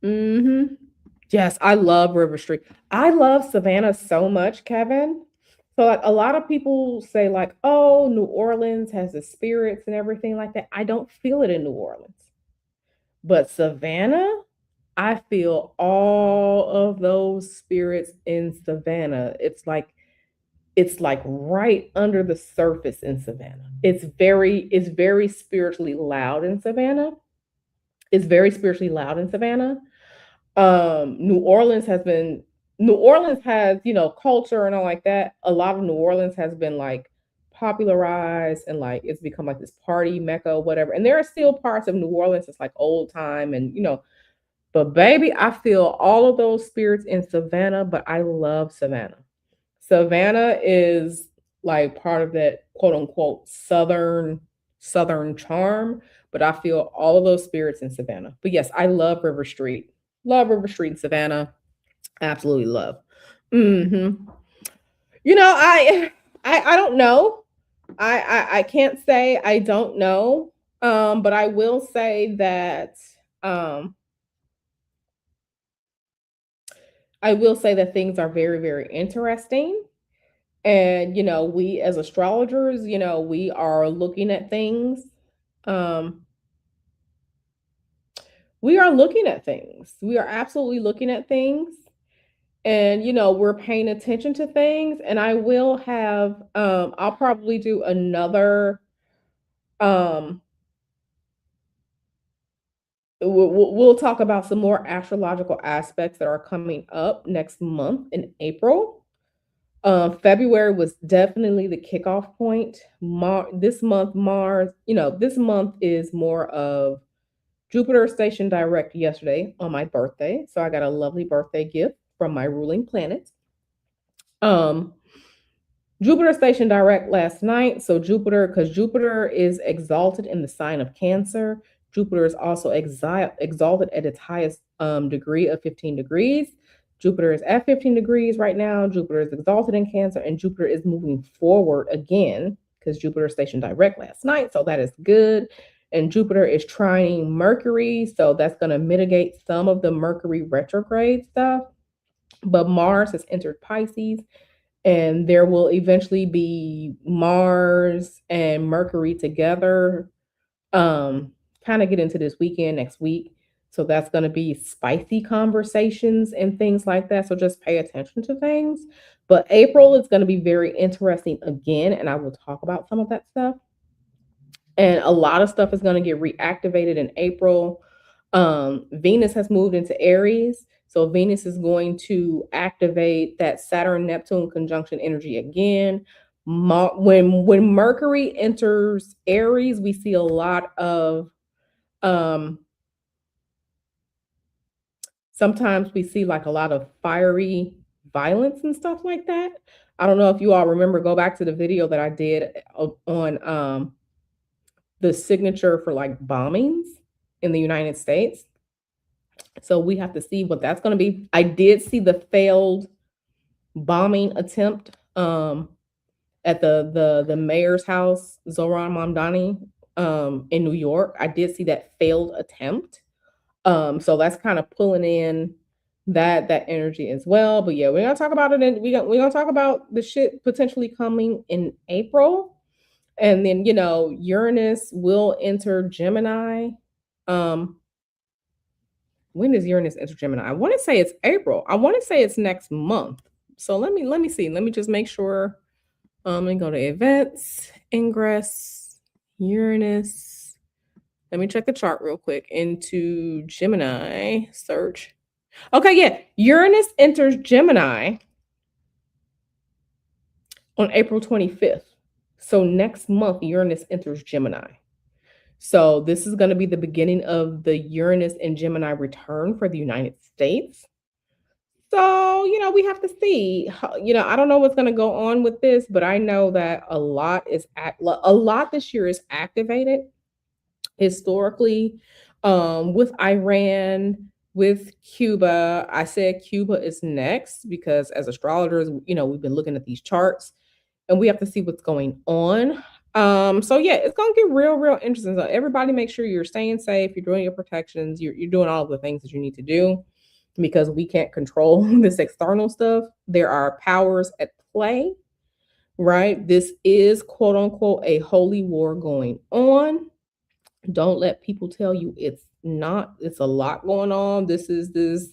Mm-hmm. Yes, I love River Street. I love Savannah so much, Kevin. So like a lot of people say like, "Oh, New Orleans has the spirits and everything like that." I don't feel it in New Orleans. But Savannah, I feel all of those spirits in Savannah. It's like right under the surface in Savannah. It's very spiritually loud in Savannah. It's very spiritually loud in Savannah. New Orleans has been New Orleans has, culture and all like that. A lot of New Orleans has been like popularized and like it's become like this party mecca, whatever. And there are still parts of New Orleans that's like old time and but baby, I feel all of those spirits in Savannah, but I love Savannah. Savannah is like part of that quote unquote southern charm, but I feel all of those spirits in Savannah. But yes, I love River Street. Love River Street in Savannah. Absolutely love. Hmm. I don't know. I can't say I don't know. But I will say that um things are very, very interesting. And we as astrologers, we are looking at things. Um, we are looking at things. We are absolutely looking at things. And we're paying attention to things. And I will have I'll probably do another um we'll talk about some more astrological aspects that are coming up next month in April. February was definitely the kickoff point. This month, this month is more of Jupiter station direct yesterday on my birthday. So I got a lovely birthday gift from my ruling planet. Um, Jupiter station direct last night. So because Jupiter is exalted in the sign of Cancer, Jupiter is also exalted at its highest degree of 15 degrees. Jupiter is at 15 degrees right now. Jupiter is exalted in Cancer, and Jupiter is moving forward again because Jupiter stationed direct last night. So that is good. And Jupiter is trining Mercury. So that's going to mitigate some of the Mercury retrograde stuff. But Mars has entered Pisces, and there will eventually be Mars and Mercury together. Kind of get into this weekend next week. So that's going to be spicy conversations and things like that. So just pay attention to things. But April is going to be very interesting again, and I will talk about some of that stuff. And a lot of stuff is going to get reactivated in April. Venus has moved into Aries. So Venus is going to activate that Saturn Neptune conjunction energy again. When Mercury enters Aries, we see a lot of sometimes we see like a lot of fiery violence and stuff like that. I don't know if you all remember, go back to the video that I did on the signature for like bombings in the United States. So we have to see what that's going to be. I did see the failed bombing attempt at the mayor's house, Zohran Mamdani, in New York. I did see that failed attempt. So that's kind of pulling in that energy as well. But yeah, we're gonna talk about it, and we're gonna talk about the shit potentially coming in April. And then Uranus will enter Gemini. Um, when does Uranus enter Gemini? I want to say it's April. I want to say it's next month. So let me see. Let me just make sure. Let me go to events, ingress, Uranus. Let me check the chart real quick into Gemini search. Okay, yeah. Uranus enters Gemini on April 25th. So next month, Uranus enters Gemini. So this is going to be the beginning of the Uranus and Gemini return for the United States. So, we have to see. I don't know what's going to go on with this, but I know that a lot this year is activated historically, with Iran, with Cuba. I said Cuba is next because as astrologers, we've been looking at these charts and we have to see what's going on. So yeah, it's gonna get real, real interesting. So everybody make sure you're staying safe, you're doing your protections, you're doing all of the things that you need to do because we can't control this external stuff. There are powers at play, right? This is quote unquote a holy war going on. Don't let people tell you it's not. It's a lot going on. This the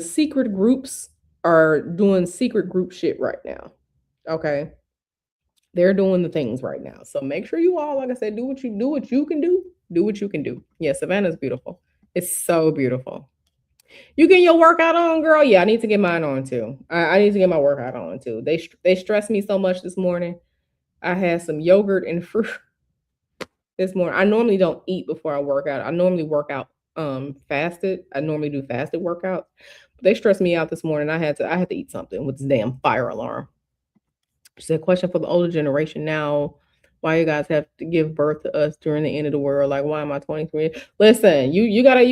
secret groups are doing secret group shit right now. Okay. They're doing the things right now. So make sure you all, like I said, do what you can do. Do what you can do. Yeah, Savannah's beautiful. It's so beautiful. You getting your workout on, girl? Yeah, I need to get mine on too. I need to get my workout on too. They stressed me so much this morning. I had some yogurt and fruit this morning. I normally don't eat before I work out. I normally work out fasted. I normally do fasted workouts. But they stressed me out this morning. I had to eat something with this damn fire alarm. She said, question for the older generation now. Why you guys have to give birth to us during the end of the world? Like, why am I 23? Listen, you gotta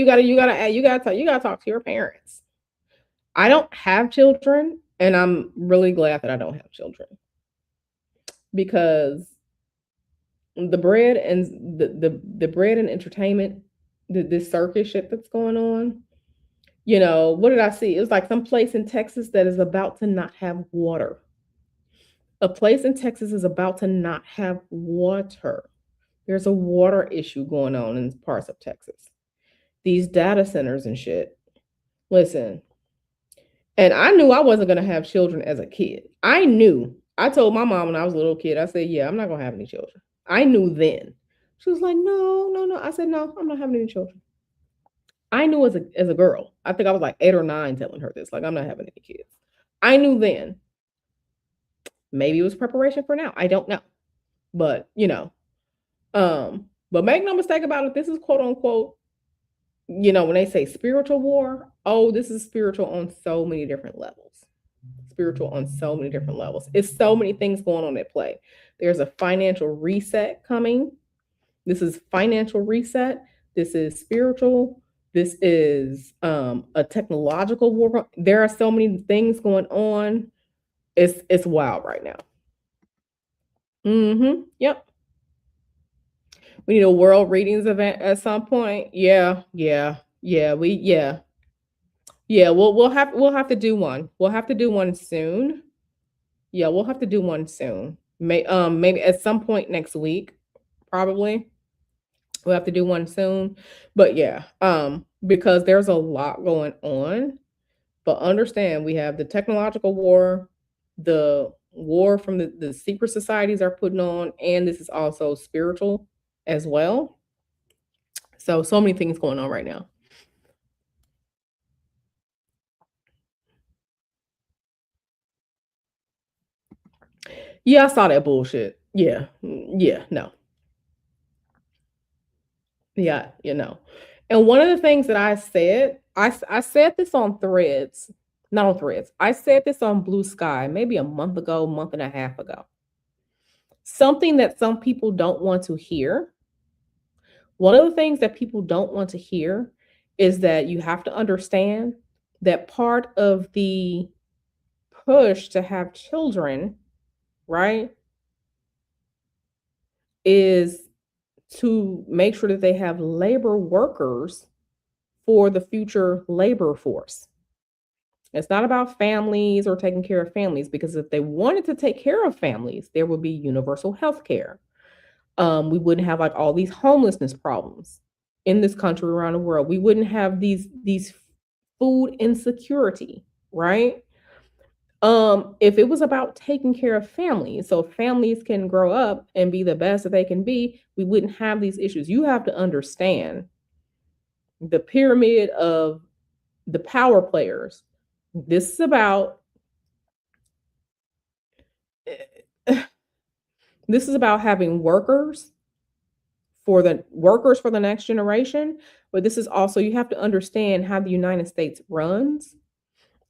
talk to your parents. I don't have children, and I'm really glad that I don't have children because the bread and the bread and entertainment, this circus shit that's going on. What did I see? It was like some place in Texas that is about to not have water. A place in Texas is about to not have water. There's a water issue going on in parts of Texas. These data centers and shit. Listen, and I knew I wasn't going to have children as a kid. I knew. I told my mom when I was a little kid, I said, yeah, I'm not going to have any children. I knew then. She was like, no, no, no. I said, no, I'm not having any children. I knew as a girl. I think I was like 8 or 9 telling her this. Like, I'm not having any kids. I knew then. Maybe it was preparation for now. I don't know. But, but make no mistake about it, this is quote unquote, when they say spiritual war, oh, this is spiritual on so many different levels. Spiritual on so many different levels. It's so many things going on at play. There's a financial reset coming. This is financial reset. This is spiritual. This is a technological war. There are so many things going on. It's wild right now. Yep. We need a world readings event at some point. Yeah. We'll have to do one. We'll have to do one soon. Yeah, we'll have to do one soon. Maybe at some point next week, probably. We'll have to do one soon. But yeah, because there's a lot going on. But understand we have the technological war, the war from the secret societies are putting on, and this is also spiritual as well. So many things going on right now. Yeah, I saw that bullshit. Yeah. Yeah, no. Yeah, And one of the things that I said, I said this on Threads, not on Threads. I said this on Blue Sky maybe a month ago, month and a half ago. Something that some people don't want to hear. One of the things that people don't want to hear is that you have to understand that part of the push to have children, right, is to make sure that they have labor workers for the future labor force. It's not about families or taking care of families, because if they wanted to take care of families, there would be universal health care. We wouldn't have like all these homelessness problems in this country, around the world. We wouldn't have these food insecurity, right? If it was about taking care of families, so families can grow up and be the best that they can be, we wouldn't have these issues. You have to understand the pyramid of the power players. This is about This is about having workers for the next generation, but this is also you have to understand how the United States runs,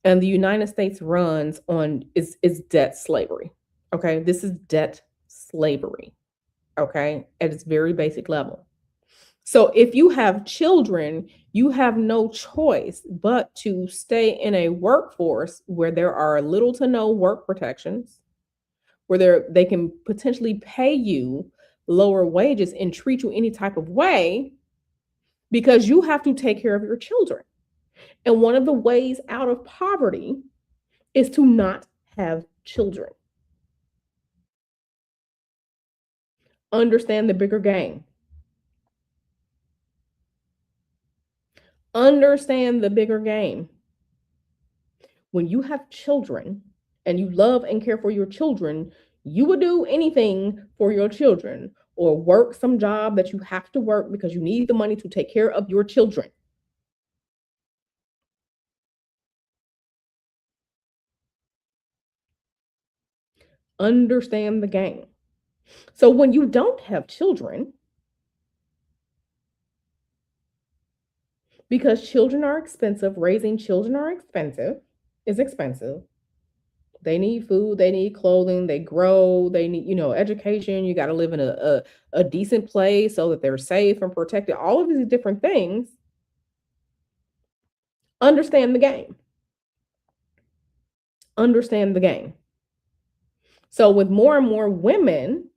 and the United States runs on is debt slavery. Okay? This is debt slavery, okay? At its very basic level. So if you have children, you have no choice but to stay in a workforce where there are little to no work protections, where they can potentially pay you lower wages and treat you any type of way because you have to take care of your children. And one of the ways out of poverty is to not have children. Understand the bigger game. Understand the bigger game. When you have children and you love and care for your children, you would do anything for your children or work some job that you have to work because you need the money to take care of your children. Understand the game. So when you don't have children, because children are expensive, raising children is expensive. They need food, they need clothing, they grow, they need, education. You got to live in a decent place so that they're safe and protected. All of these different things. Understand the game. Understand the game. So with more and more women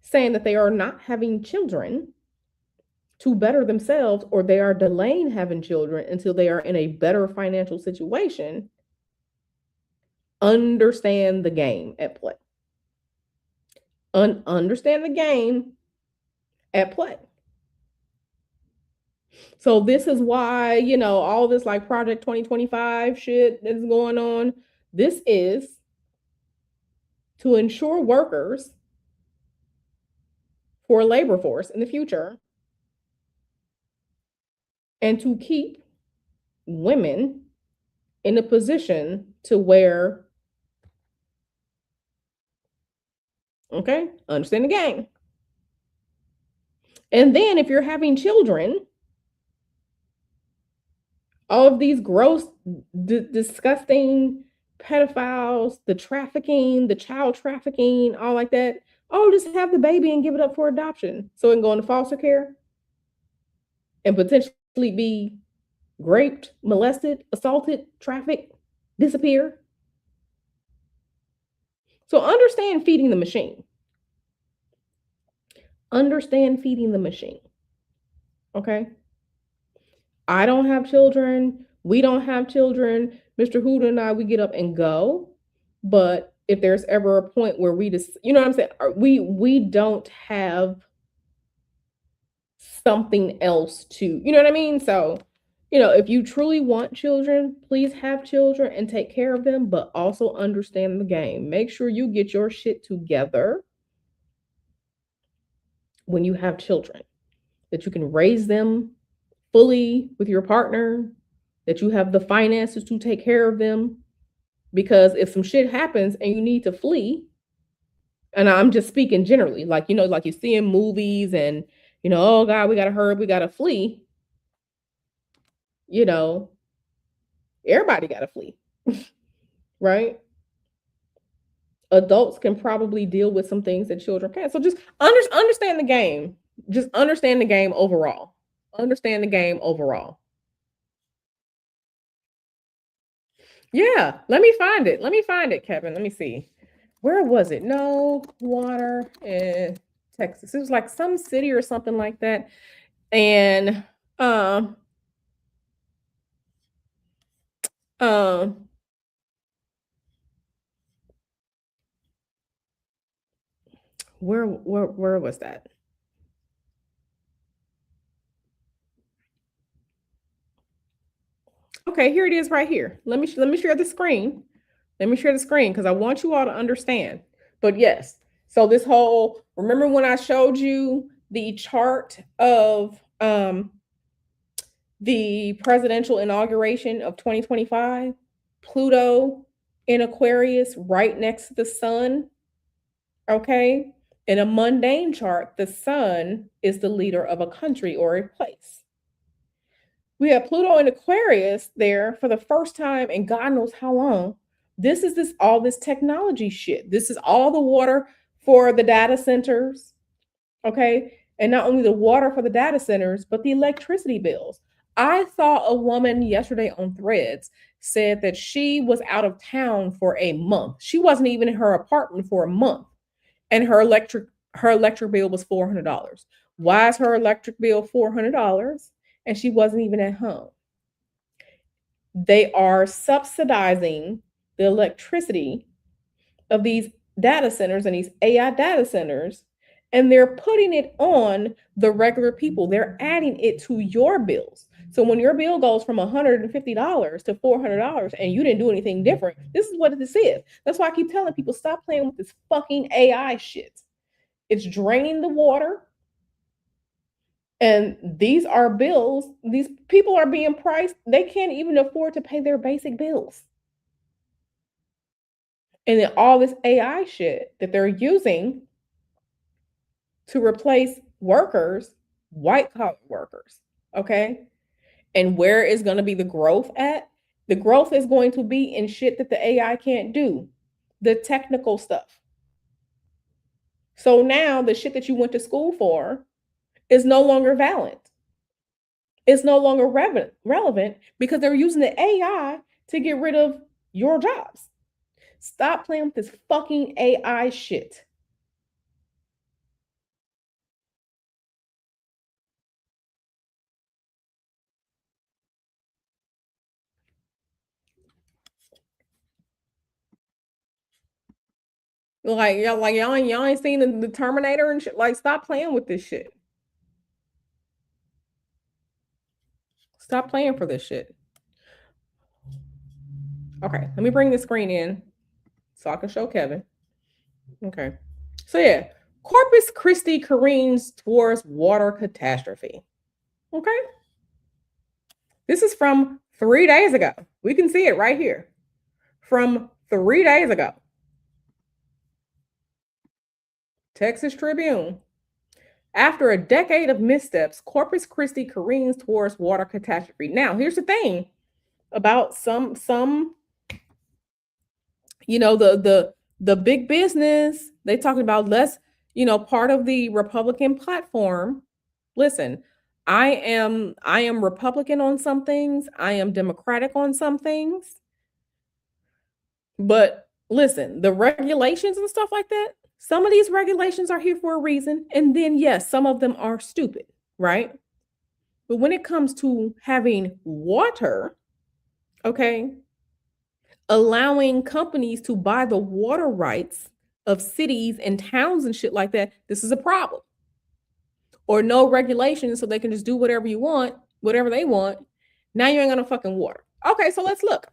saying that they are not having children to better themselves, or they are delaying having children until they are in a better financial situation, understand the game at play. Understand the game at play. So this is why, all this like Project 2025 shit that's going on, this is to ensure workers for a labor force in the future and to keep women in a position to where, okay, understand the game. And then if you're having children, all of these gross, disgusting pedophiles, the trafficking, the child trafficking, all like that, just have the baby and give it up for adoption so it can go into foster care and potentially be raped, molested, assaulted, trafficked, disappear. So understand feeding the machine. Understand feeding the machine. Okay? I don't have children. We don't have children. Mr. Huda and I, we get up and go. But if there's ever a point where we just, you know what I'm saying? We don't have something else to, you know what I mean? So, if you truly want children, please have children and take care of them, but also understand the game. Make sure you get your shit together when you have children, that you can raise them fully with your partner, that you have the finances to take care of them. Because if some shit happens and you need to flee, and I'm just speaking generally, like, like you see in movies and, oh God, we got to hurry, we got to flee, everybody got to flee, right? Adults can probably deal with some things that children can't. So just understand the game. Just understand the game overall. Understand the game overall. Yeah, let me find it. Let me find it, Kevin. Let me see. Where was it? No water in Texas. It was like some city or something like that. And um um where was that? Okay, here it is right here. Let me share the screen. Let me share the screen because I want you all to understand. But yes, so this whole, remember when I showed you the chart of the presidential inauguration of 2025? Pluto in Aquarius right next to the sun. Okay. In a mundane chart, the sun is the leader of a country or a place. We have Pluto in Aquarius there for the first time in God knows how long. This all this technology shit. This is all the water for the data centers, okay? And not only the water for the data centers, but the electricity bills. I saw a woman yesterday on Threads said that she was out of town for a month. She wasn't even in her apartment for a month, and her electric bill was $400. Why is her electric bill $400 and she wasn't even at home? They are subsidizing the electricity of these data centers and these AI data centers, and they're putting it on the regular people. They're adding it to your bills. So when your bill goes from $150 to $400 and you didn't do anything different, this is what this is. That's why I keep telling people stop playing with this fucking AI shit. It's draining the water. And these are bills. These people are being priced. They can't even afford to pay their basic bills. And then all this AI shit that they're using to replace workers, white collar workers. Okay. And where is going to be the growth at? The growth is going to be in shit that the AI can't do, the technical stuff. So now the shit that you went to school for is no longer valid. It's no longer relevant because they're using the AI to get rid of your jobs. Stop playing with this fucking AI shit. Y'all ain't seen the Terminator and shit. Like, stop playing with this shit. Stop playing for this shit. Okay, let me bring the screen in so I can show Kevin. Okay. So yeah, Corpus Christi careens towards water catastrophe. Okay. This is from 3 days ago. We can see it right here. From 3 days ago. Texas Tribune. After a decade of missteps, Corpus Christi careens towards water catastrophe. Now, here's the thing about some the big business, they talking about less, part of the Republican platform. Listen, I am Republican on some things, I am Democratic on some things. But listen, the regulations and stuff like that, some of these regulations are here for a reason. And then, yes, some of them are stupid, right? But when it comes to having water, okay, allowing companies to buy the water rights of cities and towns and shit like that, this is a problem. Or no regulations so they can just do whatever you want, whatever they want. Now you ain't gonna fucking water. Okay, so let's look.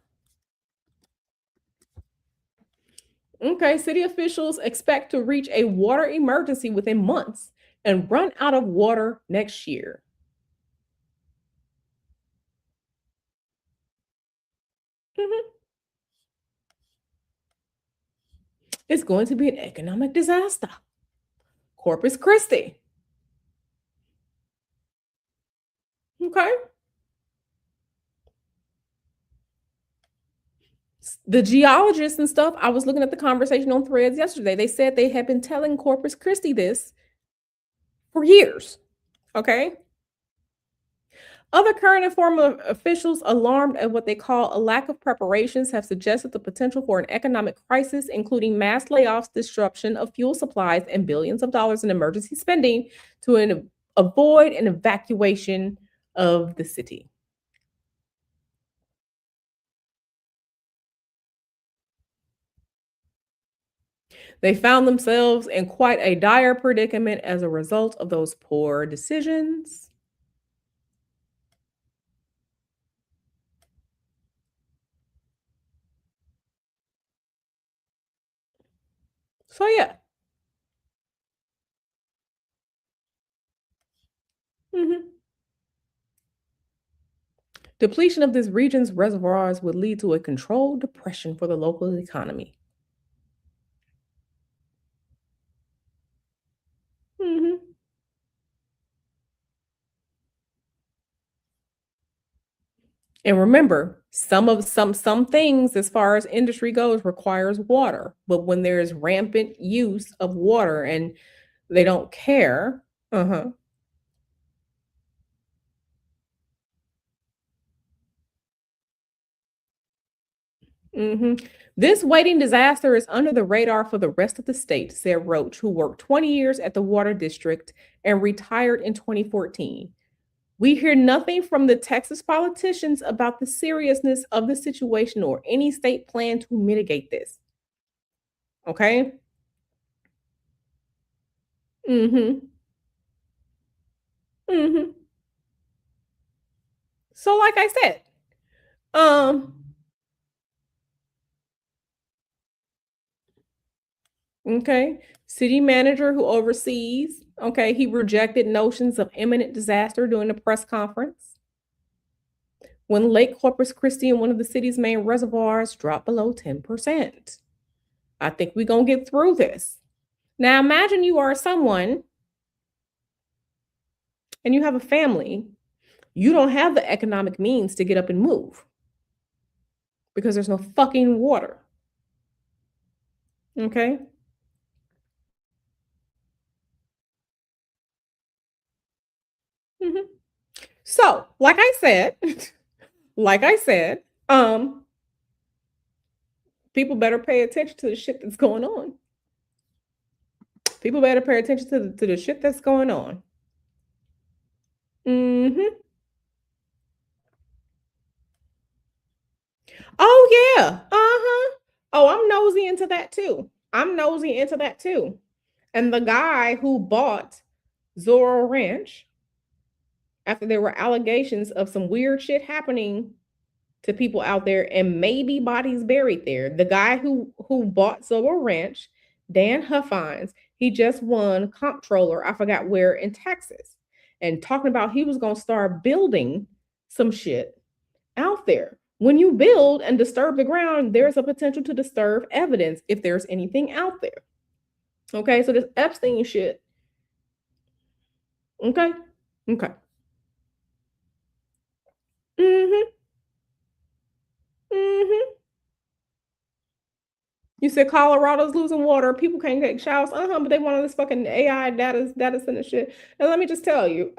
Okay, city officials expect to reach a water emergency within months and run out of water next year. Mhm. It's going to be an economic disaster. Corpus Christi. Okay. The geologists and stuff, I was looking at the conversation on Threads yesterday. They said they had been telling Corpus Christi this for years. Okay. Other current and former officials, alarmed at what they call a lack of preparations, have suggested the potential for an economic crisis, including mass layoffs, disruption of fuel supplies, and billions of dollars in emergency spending to avoid an evacuation of the city. They found themselves in quite a dire predicament as a result of those poor decisions. So, yeah. Mhm. Depletion of this region's reservoirs would lead to a controlled depression for the local economy. And remember, some things as far as industry goes requires water. But when there's rampant use of water and they don't care, uh-huh. hmm This waiting disaster is under the radar for the rest of the state, said Roach, who worked 20 years at the water district and retired in 2014. We hear nothing from the Texas politicians about the seriousness of the situation or any state plan to mitigate this. Okay. Mm-hmm. Mm-hmm. So, like I said, um, okay, city manager who oversees, okay, he rejected notions of imminent disaster during the press conference. When Lake Corpus Christi and one of the city's main reservoirs dropped below 10%. I think we're going to get through this. Now, imagine you are someone and you have a family. You don't have the economic means to get up and move because there's no fucking water. Okay. hmm So, like I said, people better pay attention to the shit that's going on. People better pay attention to the shit that's going on. hmm Oh yeah. Uh-huh. Oh, I'm nosy into that too. I'm nosy into that too. And the guy who bought Zorro Ranch after there were allegations of some weird shit happening to people out there and maybe bodies buried there. The guy who bought Zorro Ranch, Dan Huffines, he just won comptroller, I forgot where in Texas, and talking about he was going to start building some shit out there. When you build and disturb the ground, there's a potential to disturb evidence if there's anything out there. Okay, so this Epstein shit. Okay, okay. Mm-hmm. Mm-hmm. You said Colorado's losing water. People can't take showers. But they want all this fucking AI data center shit. And let me just tell you,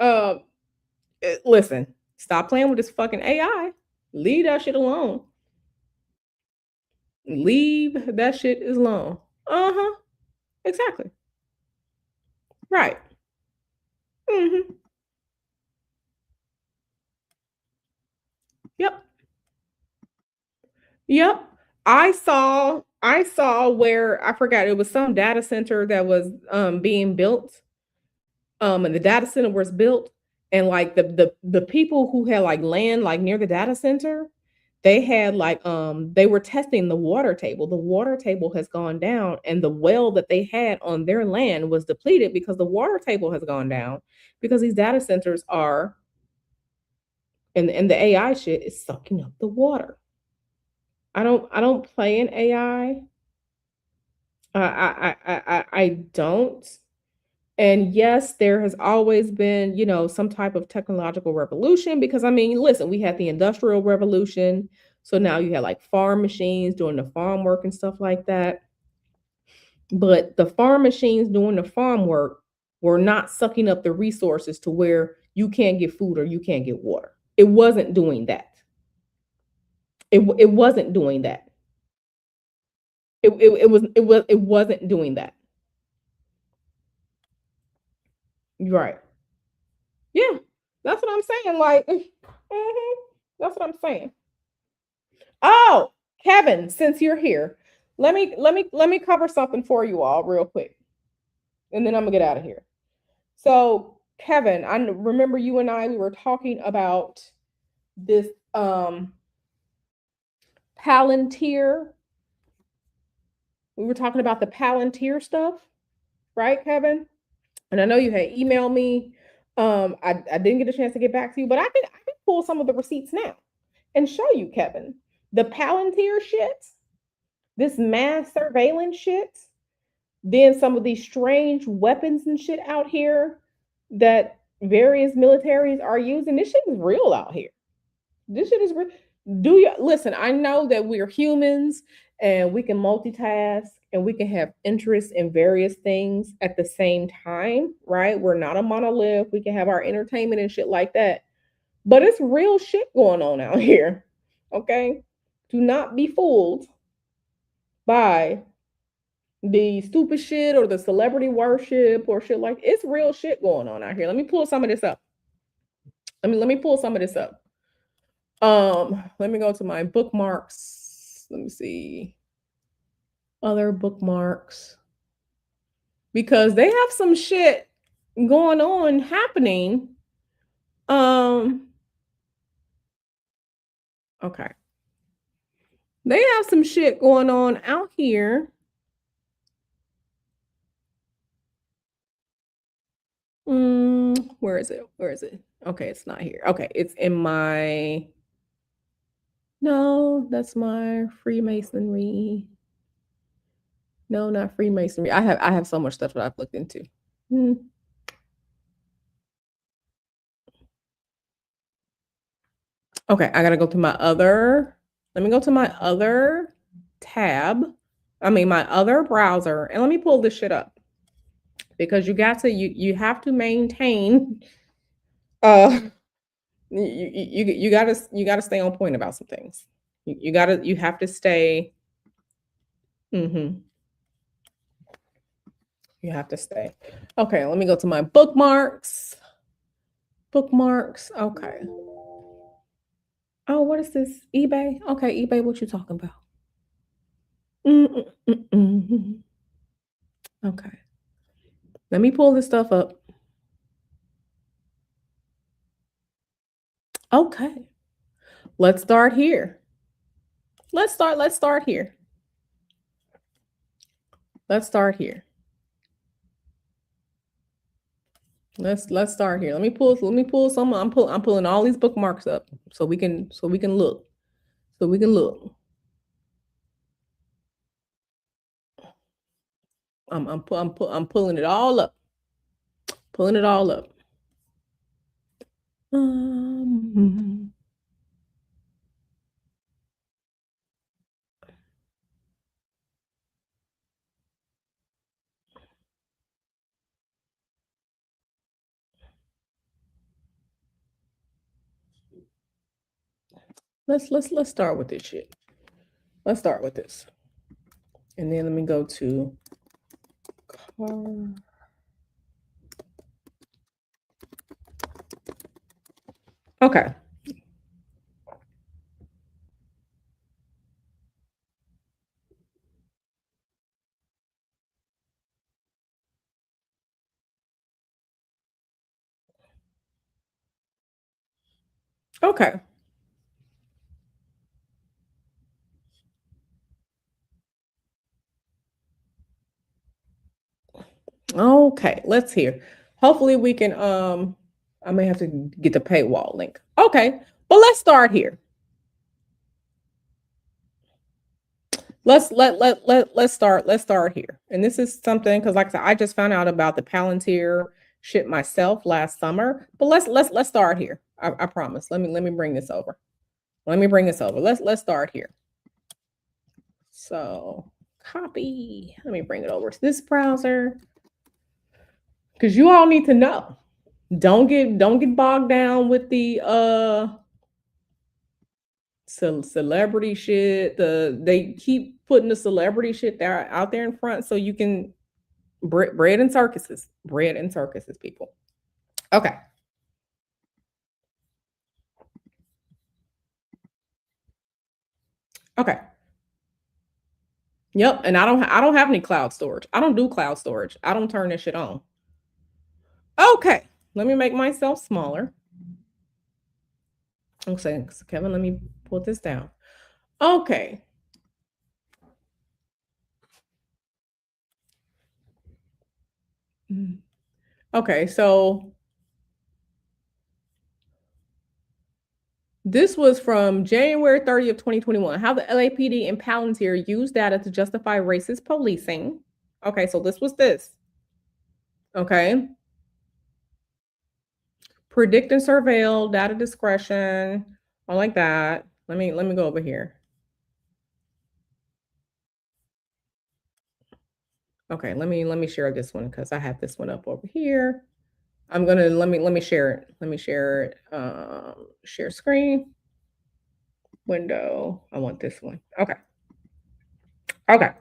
listen, stop playing with this fucking AI. Leave that shit alone. Leave that shit alone. Uh-huh. Exactly. Right. Mm-hmm. Yep. Yep. I saw where I forgot it was some data center that was being built. And the data center was built, and like the people who had like land like near the data center, they had like they were testing the water table. The water table has gone down, and the well that they had on their land was depleted because the water table has gone down because these data centers are and the AI shit is sucking up the water. I don't play in AI. I don't. And yes, there has always been, some type of technological revolution because I mean, listen, we had the industrial revolution. So now you have like farm machines doing the farm work and stuff like that. But the farm machines doing the farm work were not sucking up the resources to where you can't get food or you can't get water. It wasn't doing that. It wasn't doing that. It wasn't doing that. Right. Yeah. That's what I'm saying. Like, that's what I'm saying. Oh, Kevin, since you're here, let me cover something for you all real quick, and then I'm gonna get out of here. So, Kevin, I remember you and I we were talking about this Palantir. We were talking about the Palantir stuff, right, Kevin? And I know you had emailed me. I didn't get a chance to get back to you, but I can pull some of the receipts now and show you, Kevin. The Palantir shit, this mass surveillance shit, then some of these strange weapons and shit out here that various militaries are using. This shit is real out here. This shit is do you listen? I know that we're humans and we can multitask and we can have interest in various things at the same time, right? We're not a monolith. We can have our entertainment and shit like that. But it's real shit going on out here. Okay? Do not be fooled by the stupid shit or the celebrity worship or shit like it's real shit going on out here. Let me pull some of this up. Let me pull some of this up. Let me go to my bookmarks. Let me see. Other bookmarks. Because they have some shit going on happening. Okay. They have some shit going on out here. Where is it? Where is it? Okay, it's not here. Okay, it's in my. No, that's my Freemasonry. No, not Freemasonry. I have so much stuff that I've looked into. Okay, I gotta go to my other. Let me go to my other tab. I mean my other browser, and let me pull this shit up because you have to maintain. You gotta stay on point about some things. You have to stay. You have to stay. Okay, let me go to my bookmarks. Bookmarks. Okay. Oh, what is this? eBay? Okay, eBay, what you talking about? Okay. Let me pull this stuff up. Okay. Let's start here. Let's start here. Let's start here. Let's start here. Let me pull some. I'm pulling all these bookmarks up so we can look. So we can look. I'm pulling it all up. Pulling it all up. Let's start with this shit. Let's start with this. And then let me go to okay. Okay. Okay, let's hear. Hopefully we can I may have to get the paywall link. Okay, but let's start here. Let's start here. And this is something because like I said, I just found out about the Palantir shit myself last summer. But let's start here. I promise. Let me bring this over. Let me bring this over. Let's start here. So copy. Let me bring it over to this browser. Because you all need to know. Don't get bogged down with the celebrity shit. They keep putting the celebrity shit there out there in front so you can bread and circuses. Bread and circuses, people. Okay. Okay. Yep, and I don't have any cloud storage. I don't do cloud storage. I don't turn this shit on. Okay, let me make myself smaller. Okay, so Kevin, let me put this down. Okay. Okay, so this was from January 30th, 2021. How the LAPD and Palantir use data to justify racist policing. Okay, so this was this. Okay. Predict and surveil, data discretion. I like that. Let me go over here. Okay, let me share this one because I have this one up over here. I'm gonna let me share it. Let me share it. Share screen window. I want this one. Okay. Okay.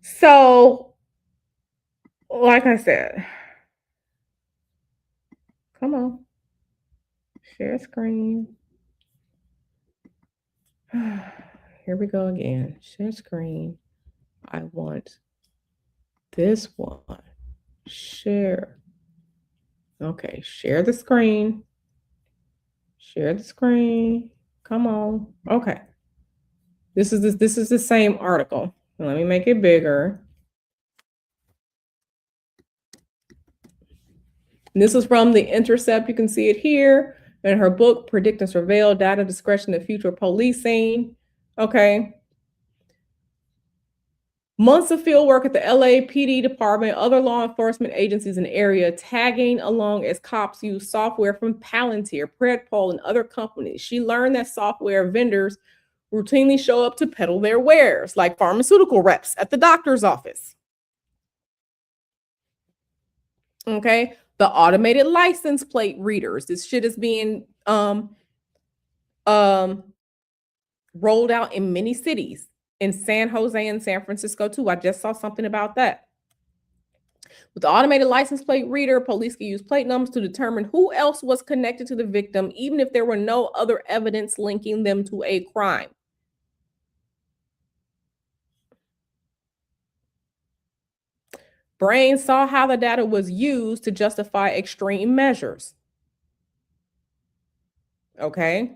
So, like I said, come on, share screen. Here we go again. Share screen. I want this one. Share. Okay, share the screen. Share the screen. Come on. Okay. This is the same article. Let me make it bigger. And this is from The Intercept. You can see it here in her book, Predict and Surveil Data Discretion of Future Policing. Okay. Months of field work at the LAPD department, other law enforcement agencies in the area, tagging along as cops use software from Palantir, Predpol, and other companies. She learned that software vendors routinely show up to peddle their wares, like pharmaceutical reps at the doctor's office. Okay. The automated license plate readers. This shit is being um rolled out in many cities, in San Jose and San Francisco too. I just saw something about that. With the automated license plate reader, police can use plate numbers to determine who else was connected to the victim, even if there were no other evidence linking them to a crime. Brain saw how the data was used to justify extreme measures. Okay.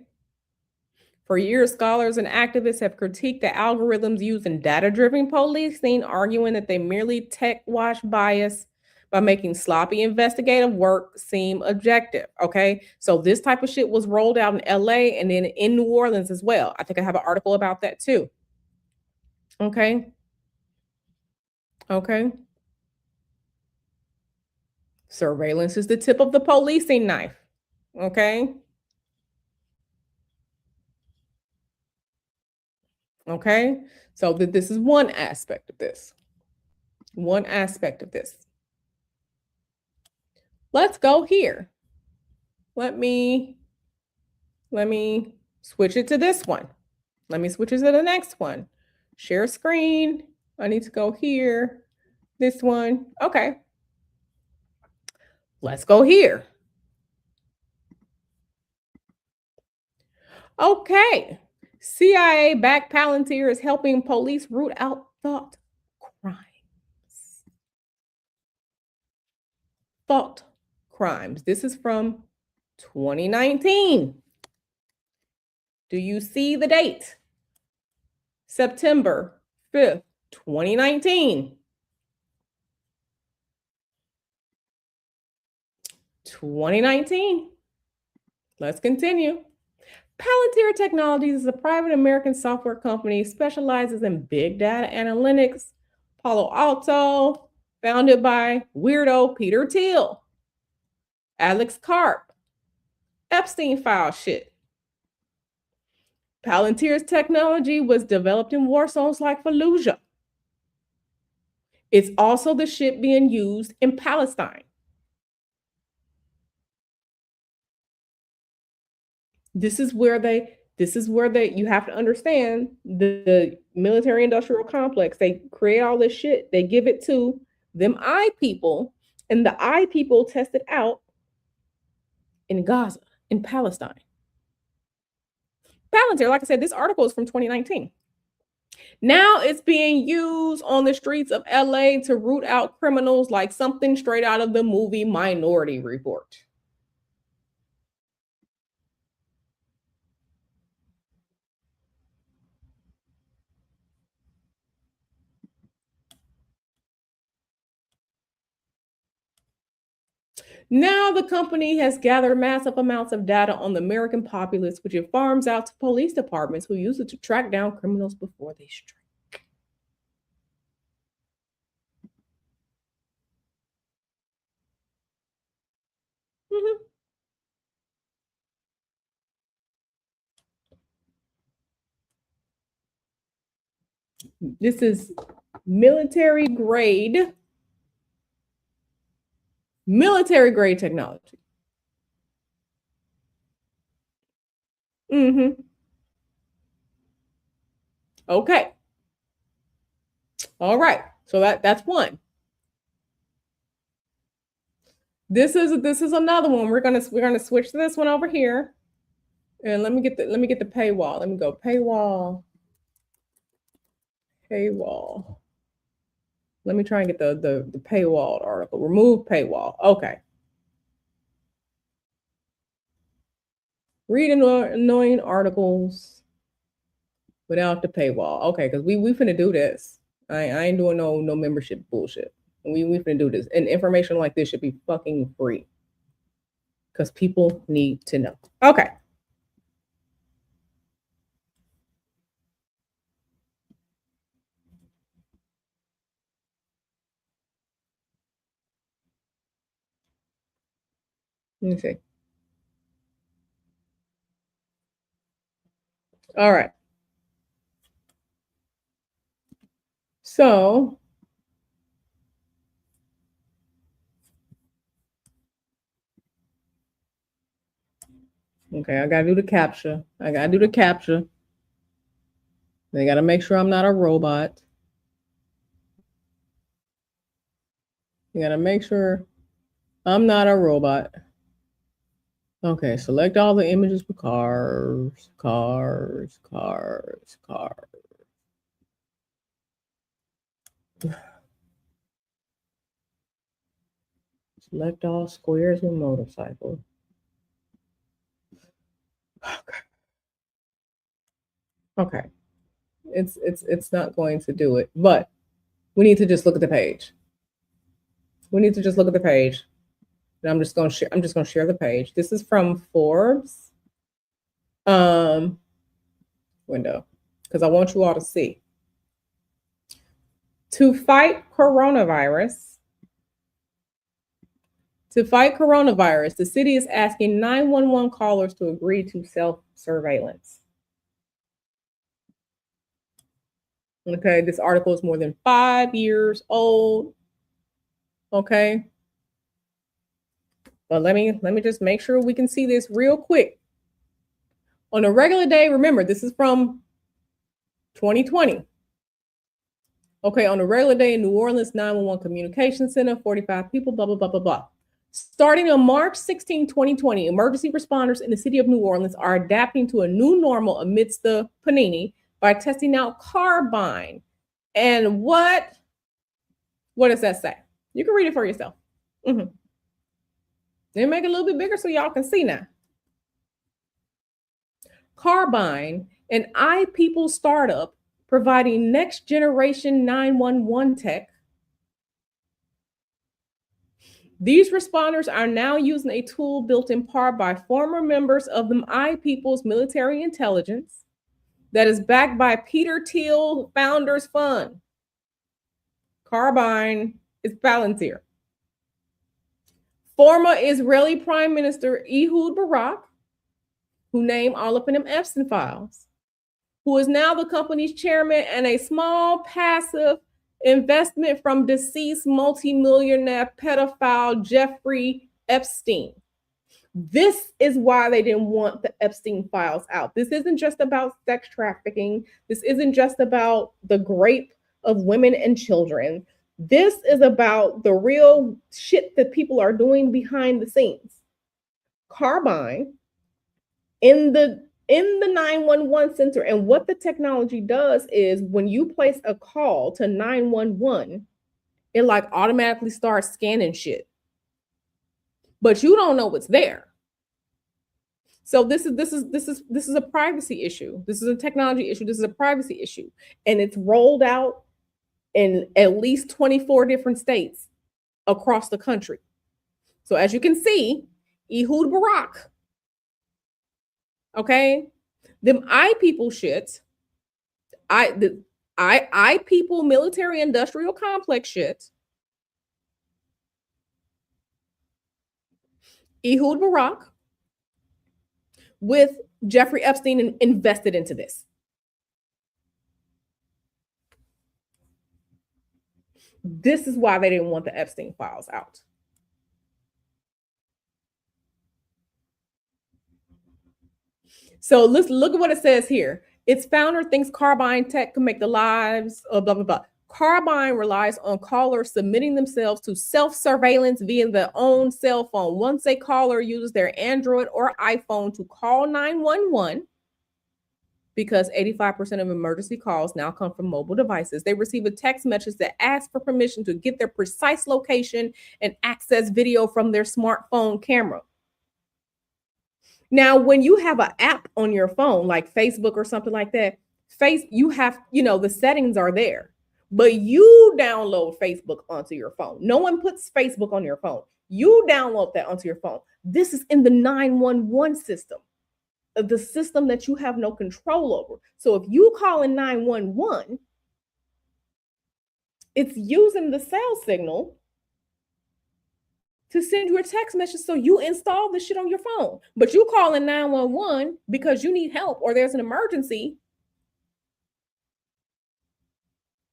For years, scholars and activists have critiqued the algorithms used in data-driven policing, arguing that they merely tech-wash bias by making sloppy investigative work seem objective. Okay, so this type of shit was rolled out in LA and then in New Orleans as well. I think I have an article about that too. Okay, okay. Surveillance is the tip of the policing knife. Okay, okay. So this is one aspect of this. One aspect of this. Let's go here. Let me switch it to this one. Let me switch it to the next one. Share screen. I need to go here. This one. Okay. Let's go here. Okay. CIA backed Palantir is helping police root out thought crimes. Thought crimes. This is from 2019. Do you see the date? September 5th, 2019. 2019. Let's continue. Palantir Technologies is a private American software company specializes in big data analytics. Palo Alto, founded by weirdo Peter Thiel, Alex Karp, Epstein file shit. Palantir's technology was developed in war zones like Fallujah. It's also the shit being used in Palestine. This is where you have to understand the military industrial complex. They create all this shit, they give it to them I people, and the I people test it out in Gaza, in Palestine. Palantir, like I said, this article is from 2019. Now it's being used on the streets of LA to root out criminals like something straight out of the movie Minority Report. Now the company has gathered massive amounts of data on the American populace, which it farms out to police departments who use it to track down criminals before they strike. Mhm. This is military grade technology. Mm-hmm. Okay. All right. So that's one. This is another one. We're gonna switch this one over here. And let me get the paywall. Let me go paywall. Paywall. Let me try and get the paywall article. Remove paywall. Okay. Read annoying articles without the paywall. Okay, because we finna do this. I ain't doing no membership bullshit. We finna do this. And information like this should be fucking free. Because people need to know. Okay. Let me see. All right. So okay, I gotta do the captcha. I gotta make sure I'm not a robot. You gotta make sure I'm not a robot. Okay, select all the images for cars. Select all squares and motorcycles. Okay. It's not going to do it, but we need to just look at the page. And I'm just gonna share the page. This is from Forbes window because I want you all to see. To fight coronavirus, the city is asking 911 callers to agree to self-surveillance. Okay, this article is more than 5 years old. Okay. But let me just make sure we can see this real quick. On a regular day, remember, this is from 2020. Okay, on a regular day in New Orleans 911 Communication Center, 45 people, blah, blah, blah, blah, blah. Starting on March 16, 2020, emergency responders in the city of New Orleans are adapting to a new normal amidst the panini by testing out Carbyne. And what does that say? You can read it for yourself. Mm-hmm. Let me make it a little bit bigger so y'all can see now. Carbyne, an iPeople startup providing next generation 911 tech. These responders are now using a tool built in part by former members of the iPeople's military intelligence that is backed by Peter Thiel Founders Fund. Carbyne is Palantir. Former Israeli Prime Minister Ehud Barak, who named all up in them Epstein files, who is now the company's chairman, and a small passive investment from deceased multimillionaire pedophile Jeffrey Epstein. This is why they didn't want the Epstein files out. This isn't just about sex trafficking. This isn't just about the rape of women and children. This is about the real shit that people are doing behind the scenes. Carbyne in the 911 center, and what the technology does is when you place a call to 911, it like automatically starts scanning shit, but you don't know what's there. So this is a privacy issue. This is a technology issue. This is a privacy issue, and it's rolled out in at least 24 different states across the country. So as you can see, Ehud Barak, okay, them iPeople shit, iPeople military industrial complex shit, Ehud Barak with Jeffrey Epstein invested into this. This is why they didn't want the Epstein files out. So let's look at what it says here. Its founder thinks Carbyne Tech can make the lives of blah, blah, blah. Carbyne relies on callers submitting themselves to self-surveillance via their own cell phone. Once a caller uses their Android or iPhone to call 911, because 85% of emergency calls now come from mobile devices, they receive a text message that asks for permission to get their precise location and access video from their smartphone camera. Now, when you have an app on your phone, like Facebook or something like that, you have, the settings are there, but you download Facebook onto your phone. No one puts Facebook on your phone. You download that onto your phone. This is in the 911 system, the system that you have no control over. So if you call in 911, it's using the cell signal to send you a text message so you install the shit on your phone. But you call in 911 because you need help or there's an emergency.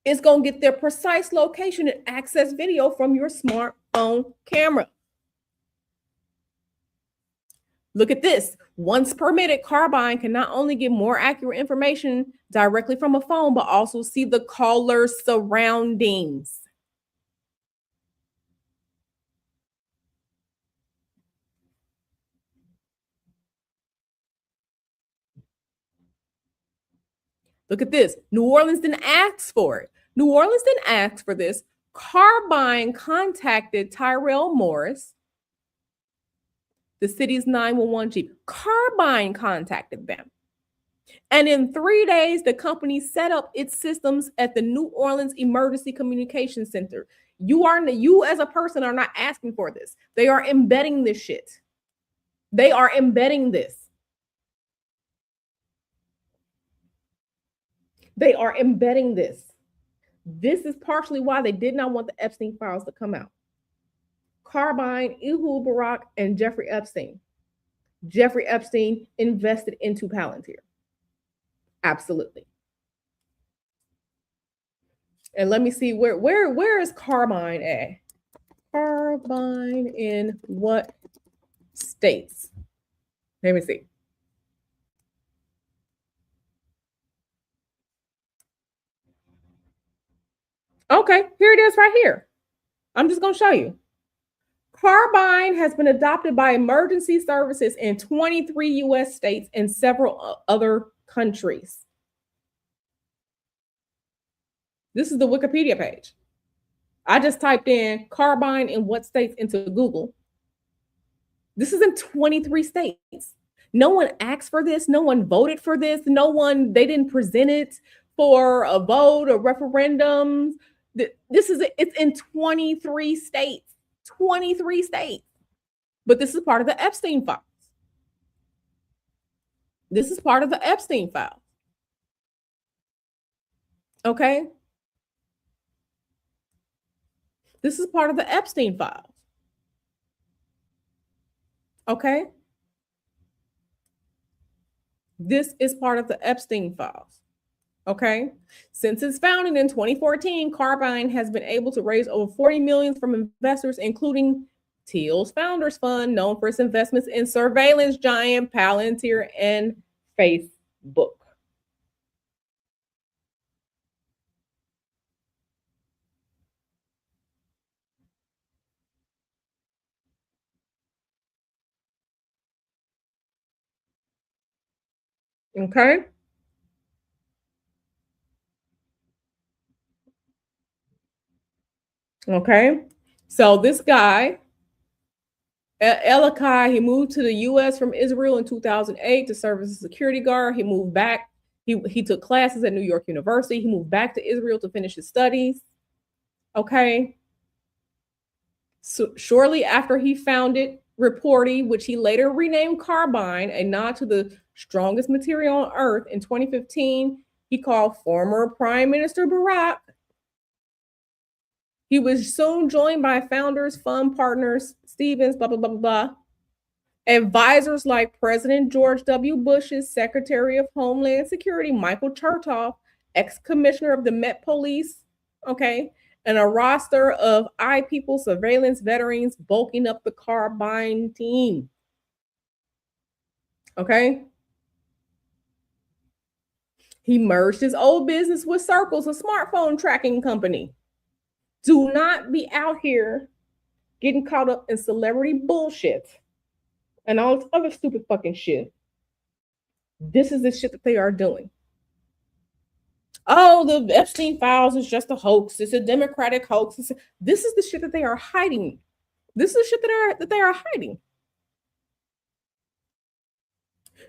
It's going to get their precise location and access video from your smartphone camera. Look at this. Once permitted, Carbyne can not only get more accurate information directly from a phone, but also see the caller's surroundings. Look at this. New Orleans didn't ask for it. New Orleans didn't ask for this. Carbyne contacted Tyrell Morris, the city's 911 chief. Carbyne contacted them. And in 3 days, the company set up its systems at the New Orleans Emergency Communication Center. You as a person are not asking for this. They are embedding this shit. They are embedding this. They are embedding this. This is partially why they did not want the Epstein files to come out. Carbyne, Ehud Barak, and Jeffrey Epstein. Jeffrey Epstein invested into Palantir. Absolutely. And let me see where is Carbyne at? Carbyne in what states? Let me see. Okay, here it is right here. I'm just going to show you. Carbyne has been adopted by emergency services in 23 U.S. states and several other countries. This is the Wikipedia page. I just typed in Carbyne in what states into Google. This is in 23 states. No one asked for this. No one voted for this. They didn't present it for a vote or referendums. It's in 23 states. 23 states. But this is part of the Epstein files. This is part of the Epstein files. Okay? This is part of the Epstein files. Okay? This is part of the Epstein files. Okay? Since its founding in 2014, Carbyne has been able to raise over $40 million from investors, including Thiel's Founders Fund, known for its investments in surveillance giant Palantir and Facebook. Okay? Okay? So this guy, Elikai, he moved to the U.S. from Israel in 2008 to serve as a security guard. He moved back. He took classes at New York University. He moved back to Israel to finish his studies. Okay? So shortly after he founded Reporty, which he later renamed Carbyne, a nod to the strongest material on earth, in 2015, he called former Prime Minister Barak. He was soon joined by founders, fund partners, Stevens, blah, blah, blah, blah. Advisors like President George W. Bush's Secretary of Homeland Security, Michael Chertoff, ex-commissioner of the Met Police, okay, and a roster of iPeople surveillance veterans bulking up the Carbine team. Okay. He merged his old business with Circles, a smartphone tracking company. Do not be out here getting caught up in celebrity bullshit and all this other stupid fucking shit. This is the shit that they are doing. Oh, the Epstein files is just a hoax. It's a Democratic hoax. This is the shit that they are hiding. This is the shit that they are hiding.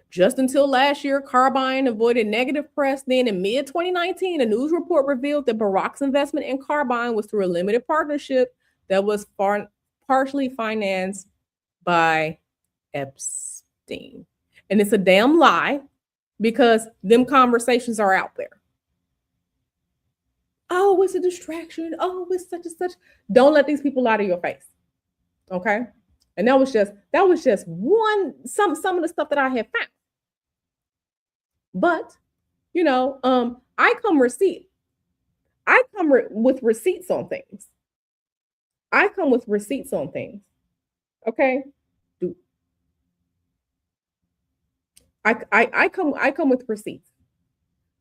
Just until last year, Carbine avoided negative press. Then in mid-2019, a news report revealed that Barack's investment in Carbine was through a limited partnership that was partially financed by Epstein. And it's a damn lie because them conversations are out there. Oh, it's a distraction. Oh, it's such and such. Don't let these people lie to your face. Okay? And that was just some of the stuff that I have found. But, I come with receipts on things. I come with receipts on things. Okay? I come with receipts.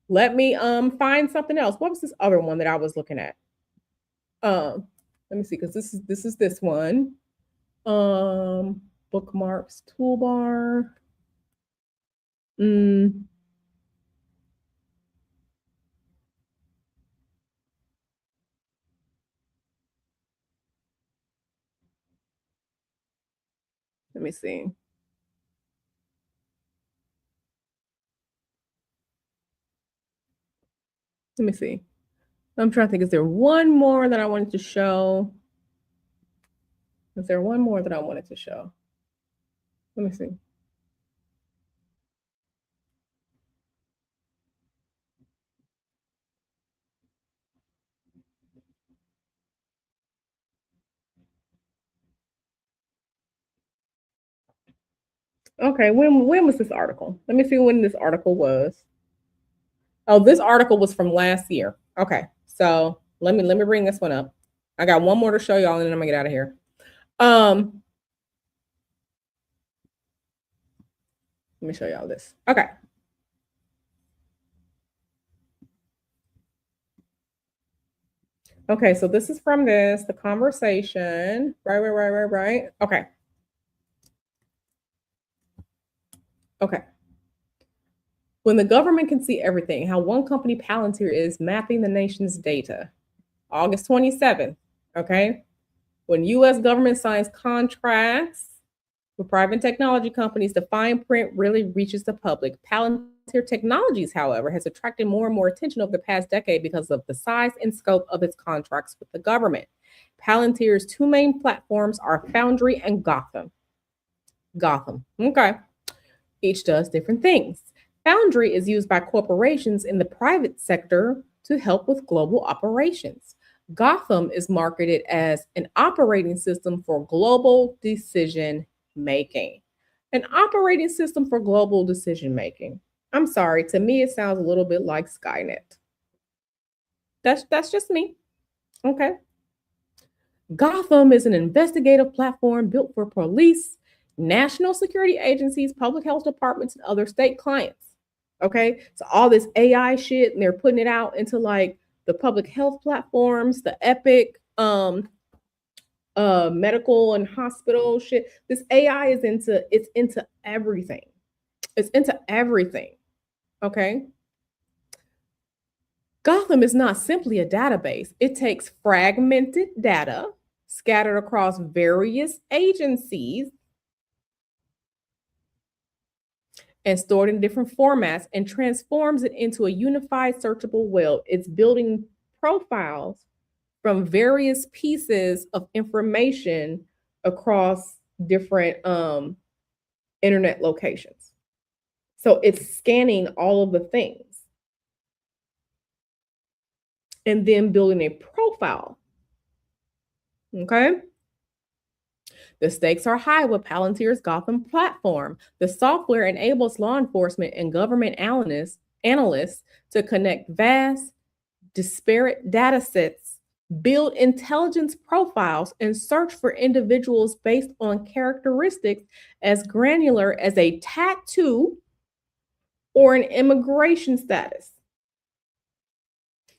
Let me find something else. What was this other one that I was looking at? Let me see, because this is this one. Bookmarks toolbar. Let me see. Let me see. I'm trying to think. Is there one more that I wanted to show? Is there one more that I wanted to show? Let me see. Okay, when was this article? Let me see when this article was. Oh, this article was from last year. Okay, so let me bring this one up. I got one more to show y'all, and then I'm gonna get out of here. Let me show y'all this. Okay. Okay, so this is from the conversation. Right. Okay. Okay. When the government can see everything, how one company, Palantir, is mapping the nation's data. August 27th. Okay. When U.S. government signs contracts with private technology companies, the fine print really reaches the public. Palantir Technologies, however, has attracted more and more attention over the past decade because of the size and scope of its contracts with the government. Palantir's two main platforms are Foundry and Gotham. Okay. Each does different things. Foundry is used by corporations in the private sector to help with global operations. Gotham is marketed as an operating system for global decision making. An operating system for global decision making. I'm sorry, to me, it sounds a little bit like Skynet. That's just me. Okay. Gotham is an investigative platform built for police, national security agencies, public health departments, and other state clients. Okay. So all this AI shit, and they're putting it out into like the public health platforms, the Epic, medical and hospital shit. This AI is into everything. It's into everything. Okay. Gotham is not simply a database. It takes fragmented data scattered across various agencies and stored in different formats and transforms it into a unified searchable web. It's building profiles from various pieces of information across different internet locations. So it's scanning all of the things and then building a profile. Okay. The stakes are high with Palantir's Gotham platform. The software enables law enforcement and government analysts to connect vast, disparate data sets build intelligence profiles, and search for individuals based on characteristics as granular as a tattoo or an immigration status.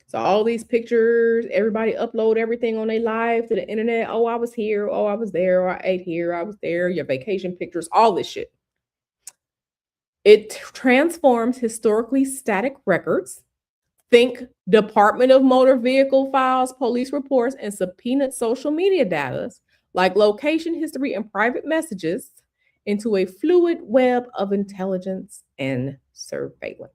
So all these pictures, everybody upload everything on their live to the internet. Oh, I was here. Oh, I was there. I ate here. I was there. Your vacation pictures, all this shit. It transforms historically static records. Think Department of Motor Vehicle files, police reports, and subpoenaed social media data like location history and private messages into a fluid web of intelligence and surveillance.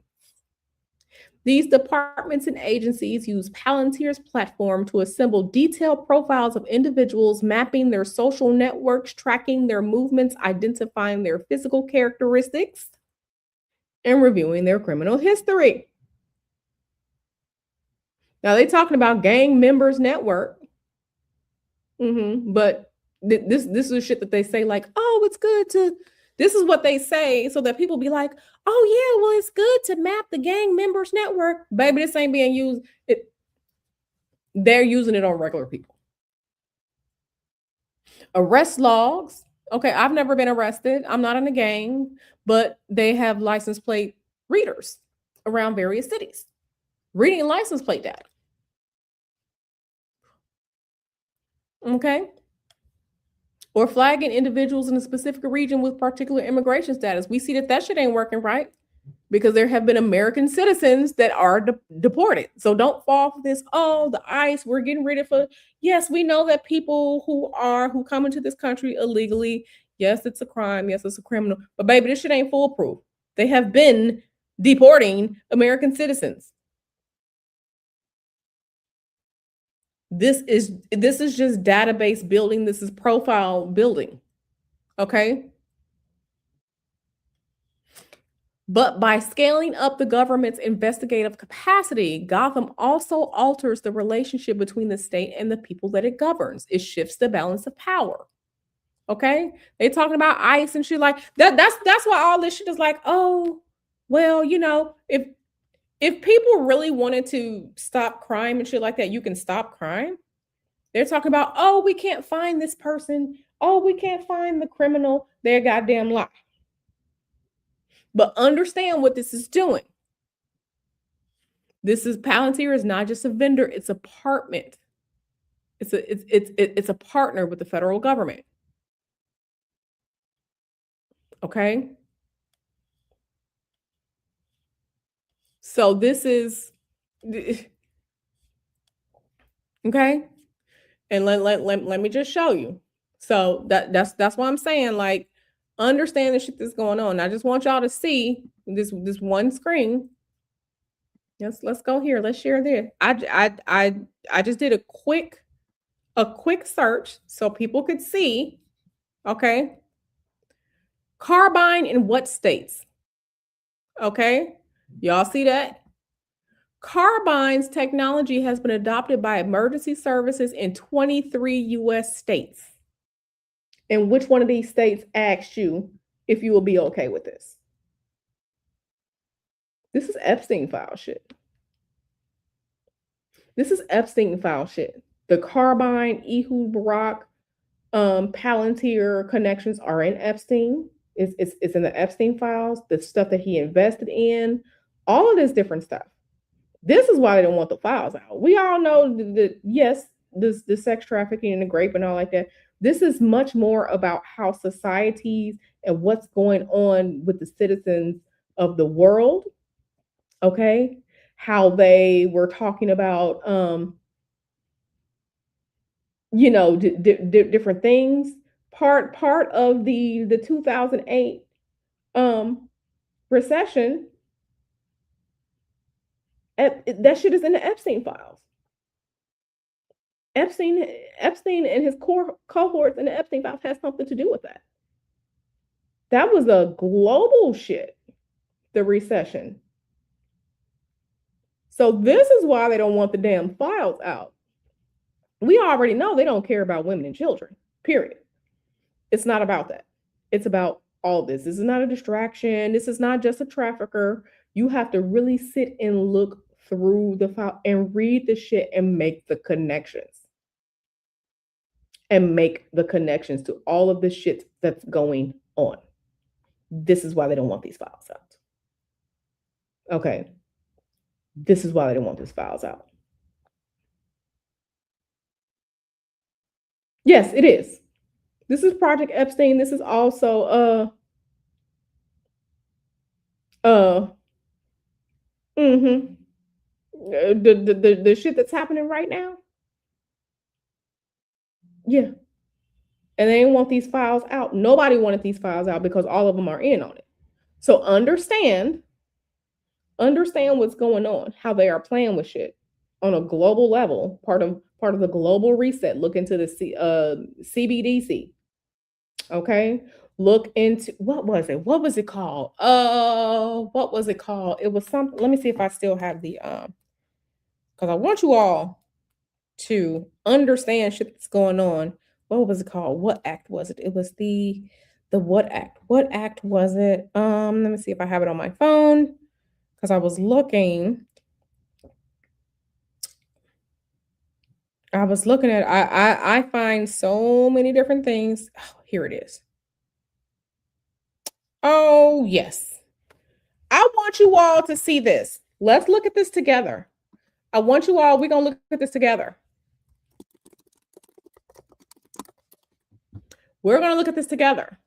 These departments and agencies use Palantir's platform to assemble detailed profiles of individuals, mapping their social networks, tracking their movements, identifying their physical characteristics, and reviewing their criminal history. Now they're talking about gang members network, but this is shit that they say like, oh, it's good to. This is what they say so that people be like, oh yeah, well it's good to map the gang members network, baby. This ain't being used. They're using it on regular people. Arrest logs. Okay, I've never been arrested. I'm not in a gang, but they have license plate readers around various cities, reading license plate data. Okay. Or flagging individuals in a specific region with particular immigration status. We see that shit ain't working, right? Because there have been American citizens that are deported. So don't fall for this. Oh, the ICE, we're getting rid of it. Yes, we know that people who come into this country illegally, yes, it's a crime. Yes, it's a criminal. But baby, this shit ain't foolproof. They have been deporting American citizens. This is just database building. This is profile building. Okay. But by scaling up the government's investigative capacity, Gotham also alters the relationship between the state and the people that it governs. It shifts the balance of power. Okay? They talking about ICE and shit like that. That's why all this shit is like, oh, well, you know, if people really wanted to stop crime and shit like that, you can stop crime. They're talking about, oh, we can't find this person. Oh, we can't find the criminal. They're goddamn lie. But understand what this is doing. Palantir is not just a vendor, it's a partment. It's a partner with the federal government. Okay? So this is okay. And let me just show you. So that's what I'm saying. Like, understand the shit that's going on. I just want y'all to see this one screen. Let's go here. Let's share this. I just did a quick search so people could see. Okay. Carbine in what states? Okay. Y'all see that? Carbine's technology has been adopted by emergency services in 23 US states. And which one of these states asked you if you will be okay with this? This is Epstein file shit. This is Epstein file shit. The Carbine, Ehud Barak, Palantir connections are in Epstein. It's in the Epstein files, the stuff that he invested in, all of this different stuff. This is why they don't want the files out. We all know that yes, the sex trafficking and the rape and all like that. This is much more about how societies and what's going on with the citizens of the world. Okay, how they were talking about, you know, different things. Part of the 2008 recession. That shit is in the Epstein files. Epstein and his cohorts in the Epstein files has something to do with that. That was a global shit, the recession. So this is why they don't want the damn files out. We already know they don't care about women and children, period. It's not about that. It's about all this. This is not a distraction. This is not just a trafficker. You have to really sit and look through the file and read the shit and make the connections. And make the connections to all of the shit that's going on. This is why they don't want these files out. Okay. This is why they don't want these files out. Yes, it is. This is Project Epstein. This is also mm-hmm. The shit that's happening right now. Yeah. And they didn't want these files out. Nobody wanted these files out because all of them are in on it. So understand what's going on, how they are playing with shit on a global level, part of the global reset. Look into the CBDC. Okay. Look into what was it? What was it called? What was it called? It was something. Let me see if I still have the because I want you all to understand shit that's going on. What was it called? What act was it? It was the what act? What act was it? Let me see if I have it on my phone because I was looking. At I find so many different things. Oh, here it is. Oh, yes. I want you all to see this. Let's look at this together. I want you all, we're going to look at this together. We're going to look at this together.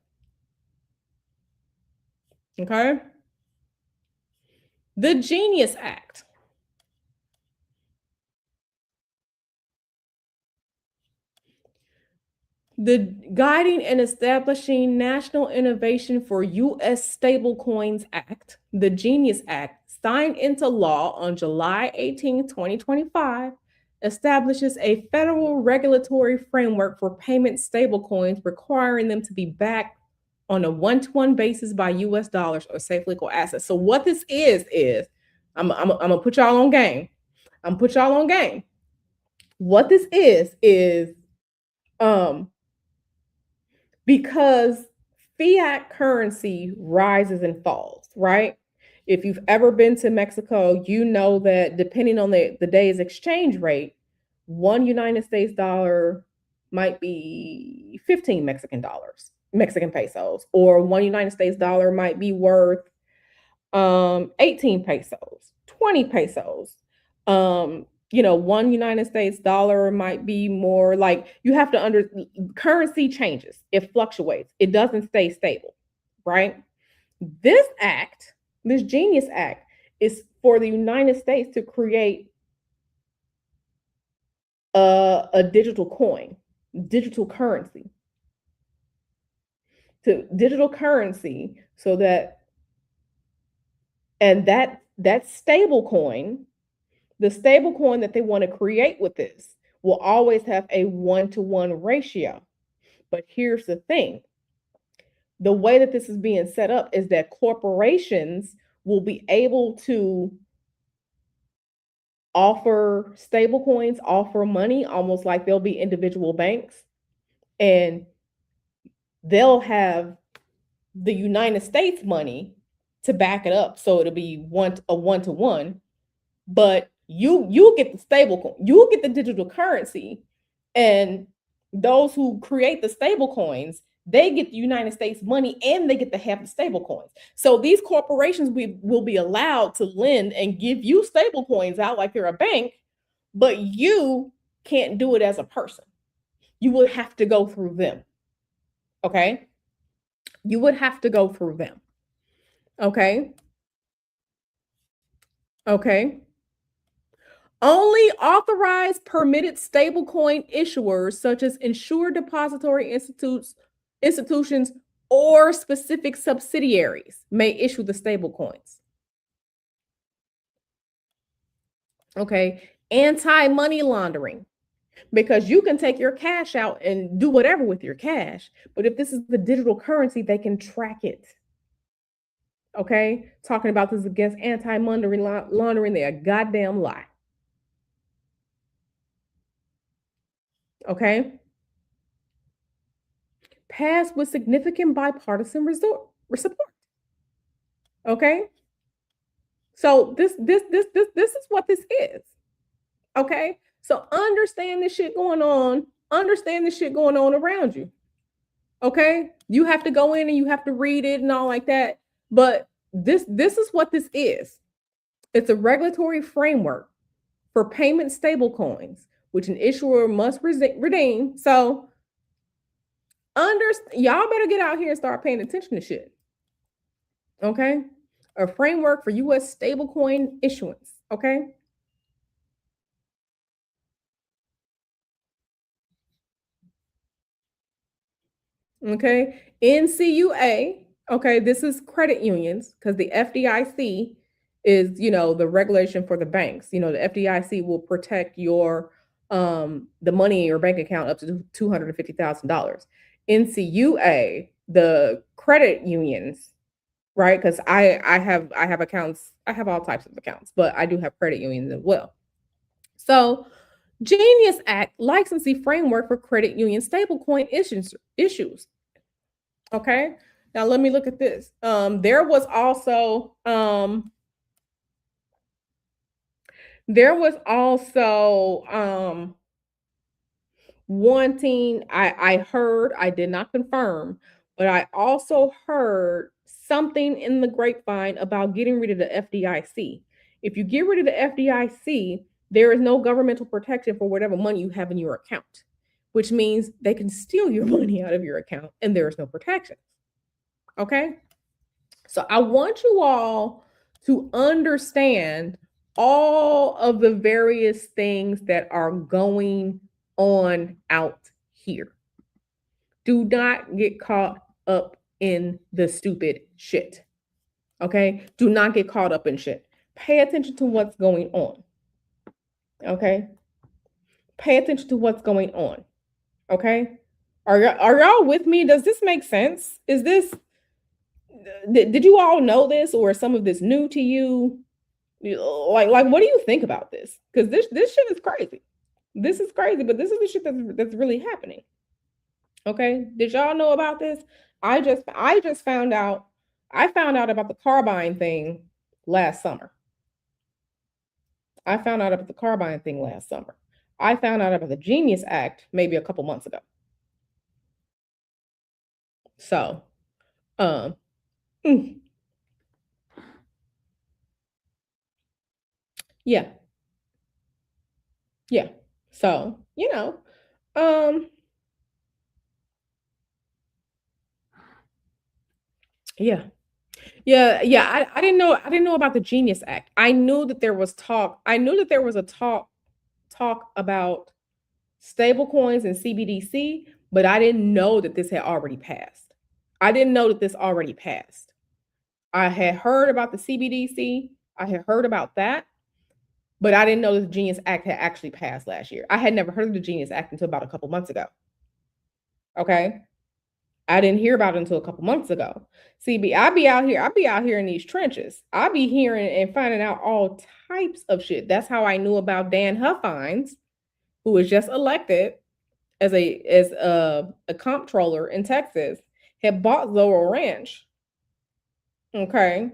Okay? The Genius Act. The Guiding and Establishing National Innovation for U.S. Stablecoins Act, the Genius Act, signed into law on July 18, 2025, establishes a federal regulatory framework for payment stablecoins, requiring them to be backed on a one-to-one basis by U.S. dollars or safe legal assets. So what this is I'm gonna put y'all on game. What this is because fiat currency rises and falls, right? If you've ever been to Mexico, you know that depending on the day's exchange rate, one United States dollar might be 15 Mexican pesos, or one United States dollar might be worth 18 pesos, 20 pesos. One United States dollar might be more like you have to currency changes, it fluctuates, it doesn't stay stable, right? This Genius Act, is for the United States to create a digital coin, digital currency, so that stable coin, the stable coin that they want to create with this will always have a 1-to-1 ratio. But here's the thing. The way that this is being set up is that corporations will be able to offer stable coins, offer money, almost like they'll be individual banks, and they'll have the United States money to back it up. So it'll be a 1-to-1, but you get the stable coin, you get the digital currency, and those who create the stable coins, they get the United States money and they get to have the stable coins. So these corporations will be allowed to lend and give you stable coins out like you're a bank, but you can't do it as a person. You would have to go through them. Okay? You would have to go through them. Okay? Okay. Only authorized permitted stablecoin issuers, such as insured depository institutions or specific subsidiaries, may issue the stablecoins. Okay. Anti-money laundering, because you can take your cash out and do whatever with your cash, but if this is the digital currency, they can track it. Okay. Talking about this against anti-money laundering, they're a goddamn lie. Okay. Passed with significant bipartisan support. Okay. So this is what this is. Okay? So understand this shit going on. Understand this shit going on around you. Okay? You have to go in and you have to read it and all like that. But this is what this is. It's a regulatory framework for payment stablecoins, which an issuer must redeem. So y'all better get out here and start paying attention to shit. Okay? A framework for US stablecoin issuance. Okay? Okay. NCUA. Okay. This is credit unions because the FDIC is, the regulation for the banks. The FDIC will protect your the money in your bank account up to $250,000. NCUA, the credit unions, right? Because I have accounts, I have all types of accounts, but I do have credit unions as well. So Genius Act licensing framework for credit union stablecoin issues. Okay. Now let me look at this. There was also wanting, I heard, I did not confirm, but I also heard something in the grapevine about getting rid of the FDIC. If you get rid of the FDIC, there is no governmental protection for whatever money you have in your account, which means they can steal your money out of your account and there is no protection. Okay. So I want you all to understand all of the various things that are going on out here. Do not get caught up in the stupid shit. Okay? Do not get caught up in shit. Pay attention to what's going on. Okay? Pay attention to what's going on. Okay? Are y'all with me? Does this make sense? Did you all know this, or is some of this new to you? Like what do you think about this? Because this shit is crazy. This is crazy, but this is the shit that's really happening. Okay, did y'all know about this? I just found out. I found out about the Carbine thing last summer. I found out about the Carbine thing last summer. I found out about the Genius Act maybe a couple months ago. So, mm, yeah, yeah. So, yeah. Yeah. I didn't know. I didn't know about the Genius Act. I knew that there was talk. I knew that there was a talk about stable coins and CBDC, but I didn't know that this had already passed. I didn't know that this already passed. I had heard about the CBDC. I had heard about that, but I didn't know that the Genius Act had actually passed last year. I had never heard of the Genius Act until about a couple months ago. Okay. I didn't hear about it until a couple months ago. See, I be out here in these trenches. I be hearing and finding out all types of shit. That's how I knew about Dan Huffines, who was just elected as a comptroller in Texas, had bought Zorro Ranch. Okay.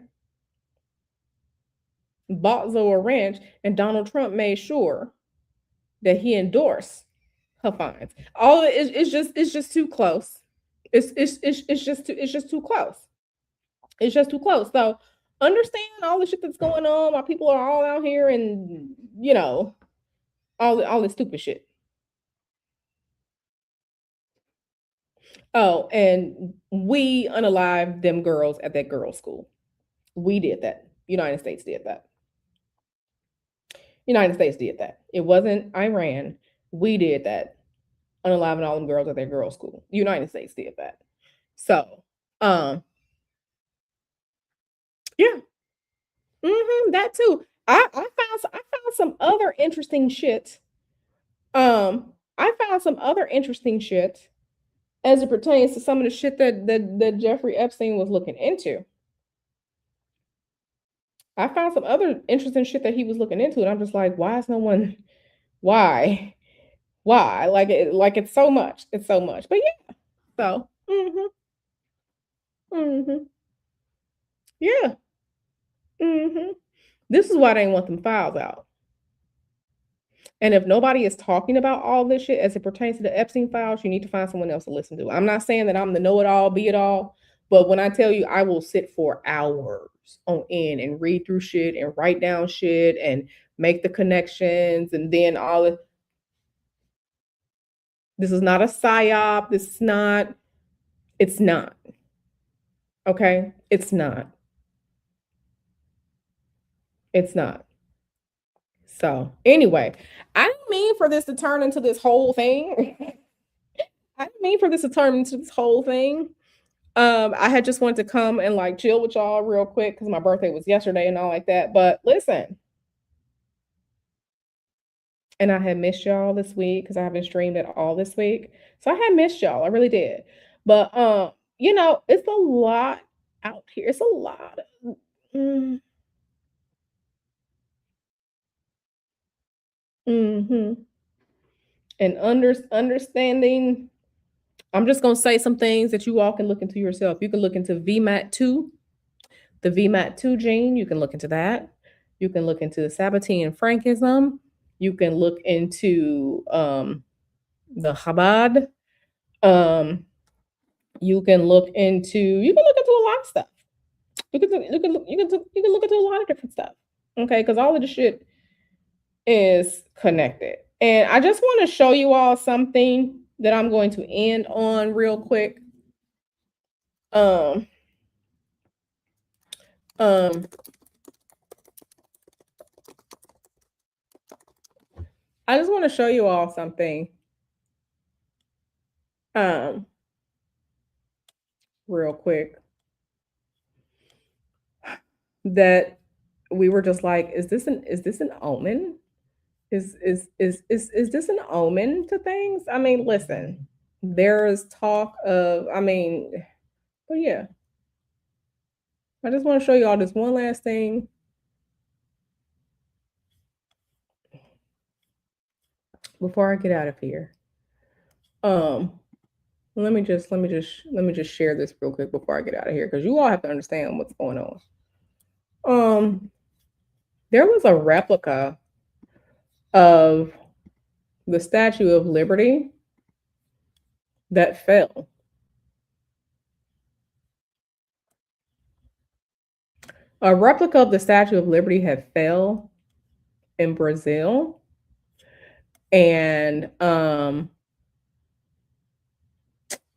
Bought Zorro Ranch, and Donald Trump made sure that he endorsed Huffines. All it's just too close. It's just too close. It's just too close. So understand all the shit that's going on. My people are all out here and all this stupid shit. Oh, and we unalived them girls at that girls' school. We did that. United States did that. United States did that. It wasn't Iran. We did that. Unaliving all them girls at their girls' school. United States did that. So, yeah. That too. I found some other interesting shit. I found some other interesting shit as it pertains to some of the shit that Jeffrey Epstein was looking into. I found some other interesting shit that he was looking into, and I'm just like, why is no one? Why? Why? Like it's so much. It's so much. But yeah. So. Yeah. This is why they want them files out. And if nobody is talking about all this shit as it pertains to the Epstein files, you need to find someone else to listen to. I'm not saying that I'm the know-it-all, be-it-all, but when I tell you I will sit for hours on end and read through shit and write down shit and make the connections and then all of this is not a psyop. This is not, it's not. Okay? It's not. It's not. So anyway, I didn't mean for this to turn into this whole thing. I didn't mean for this to turn into this whole thing. I had just wanted to come and like chill with y'all real quick because my birthday was yesterday and all like that. But listen, and I had missed y'all this week because I haven't streamed at all this week. So I had missed y'all. I really did. But it's a lot out here. It's a lot. Mm, mhm. And understanding. I'm just gonna say some things that you all can look into yourself. You can look into VMAT2, the VMAT2 gene. You can look into that. You can look into the Sabbatean Frankism. You can look into the Chabad. Um, you can look into a lot of stuff. You can look into a lot of different stuff. Okay, because all of the shit is connected. And I just want to show you all something that I'm going to end on real quick. Um, um, I just want to show you all something. Um, real quick. That we were just like, is this an omen? Is this an omen to things? I mean, listen, there is talk of, but yeah, I just want to show you all this one last thing. Before I get out of here. Let me just share this real quick before I get out of here because you all have to understand what's going on. There was a replica of the Statue of Liberty that fell. A replica of the Statue of Liberty had fell in Brazil, and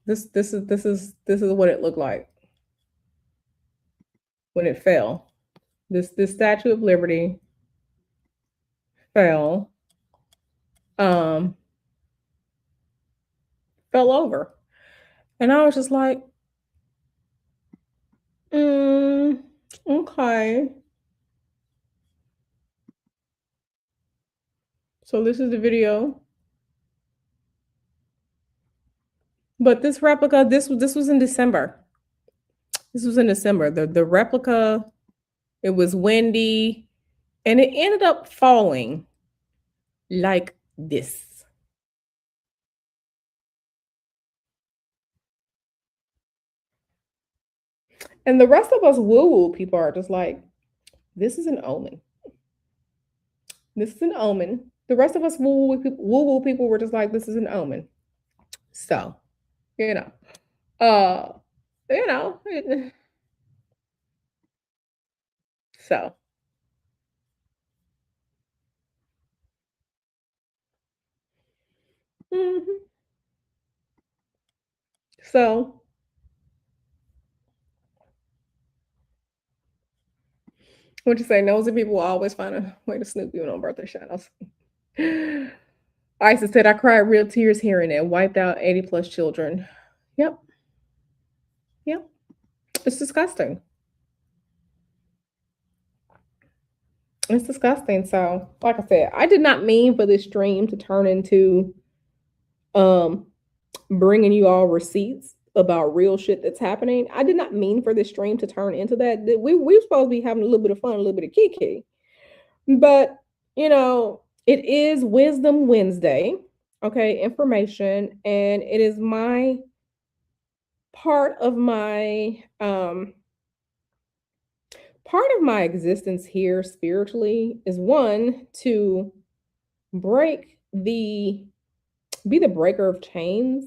this is what it looked like when it fell. This Statue of Liberty fell, fell over, and I was just like, okay. So this is the video. But this replica, this was in December. This was in December. The replica, it was windy, and it ended up falling like this. And the rest of us woo-woo people are just like, this is an omen. This is an omen. The rest of us woo-woo people were just like, this is an omen. So, you know, you know, so. Mhm. So, what you say? Nosy people will always find a way to snoop you on birthday shout-outs. Isis said, I cried real tears hearing it, wiped out 80 plus children. Yep. Yep. It's disgusting. It's disgusting. So, like I said, I did not mean for this stream to turn into bringing you all receipts about real shit that's happening. I did not mean for this stream to turn into that. We're supposed to be having a little bit of fun, a little bit of kiki. But, it is Wisdom Wednesday, okay, information, and it is my part of my part of my existence here spiritually is one to break the be the breaker of chains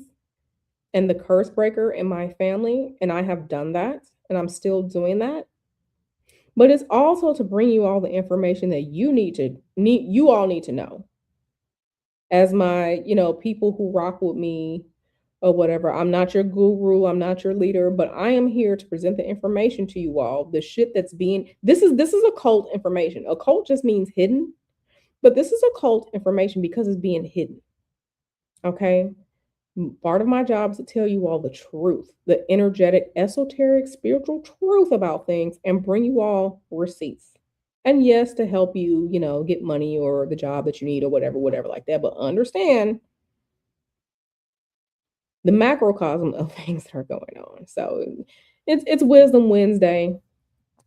and the curse breaker in my family, and I have done that, and I'm still doing that. But it's also to bring you all the information that you all need to know. As my, people who rock with me or whatever. I'm not your guru, I'm not your leader, but I am here to present the information to you all. The shit that's being this is occult information. Occult just means hidden, but this is occult information because it's being hidden. Okay? Part of my job is to tell you all the truth, the energetic, esoteric, spiritual truth about things and bring you all receipts. And yes, to help you, get money or the job that you need or whatever like that. But understand the macrocosm of things that are going on. So it's Wisdom Wednesday.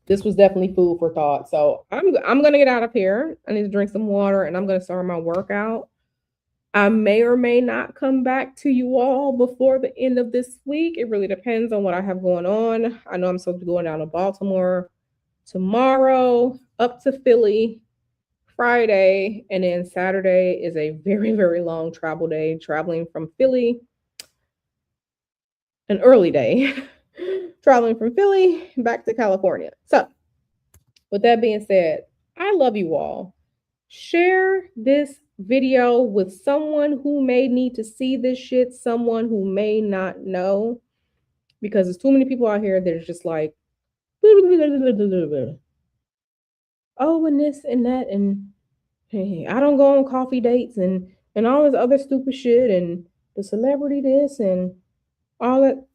This was definitely food for thought. So I'm gonna get out of here. I need to drink some water and I'm gonna start my workout. I may or may not come back to you all before the end of this week. It really depends on what I have going on. I know I'm supposed to be going down to Baltimore tomorrow, up to Philly Friday, and then Saturday is a very, very long travel day, traveling from Philly, an early day, traveling from Philly back to California. So, with that being said, I love you all. Share this video with someone who may need to see this shit, someone who may not know, because there's too many people out here that are just like, oh, and this and that, and hey, I don't go on coffee dates and all this other stupid shit, and the celebrity this and all that.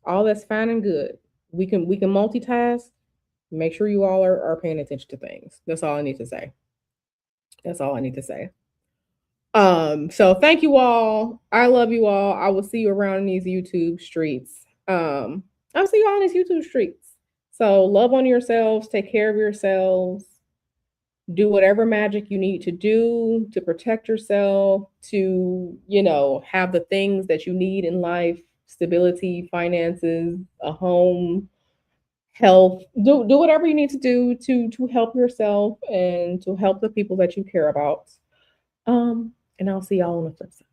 All that's fine and good. We can multitask. Make sure you all are paying attention to things. That's all I need to say. That's all I need to say. So thank you all. I love you all. I will see you around in these YouTube streets. I'll see you all in these YouTube streets. So love on yourselves, take care of yourselves, do whatever magic you need to do to protect yourself, to, have the things that you need in life, stability, finances, a home, health. Do whatever you need to do to help yourself and to help the people that you care about. And I'll see y'all on the flip side.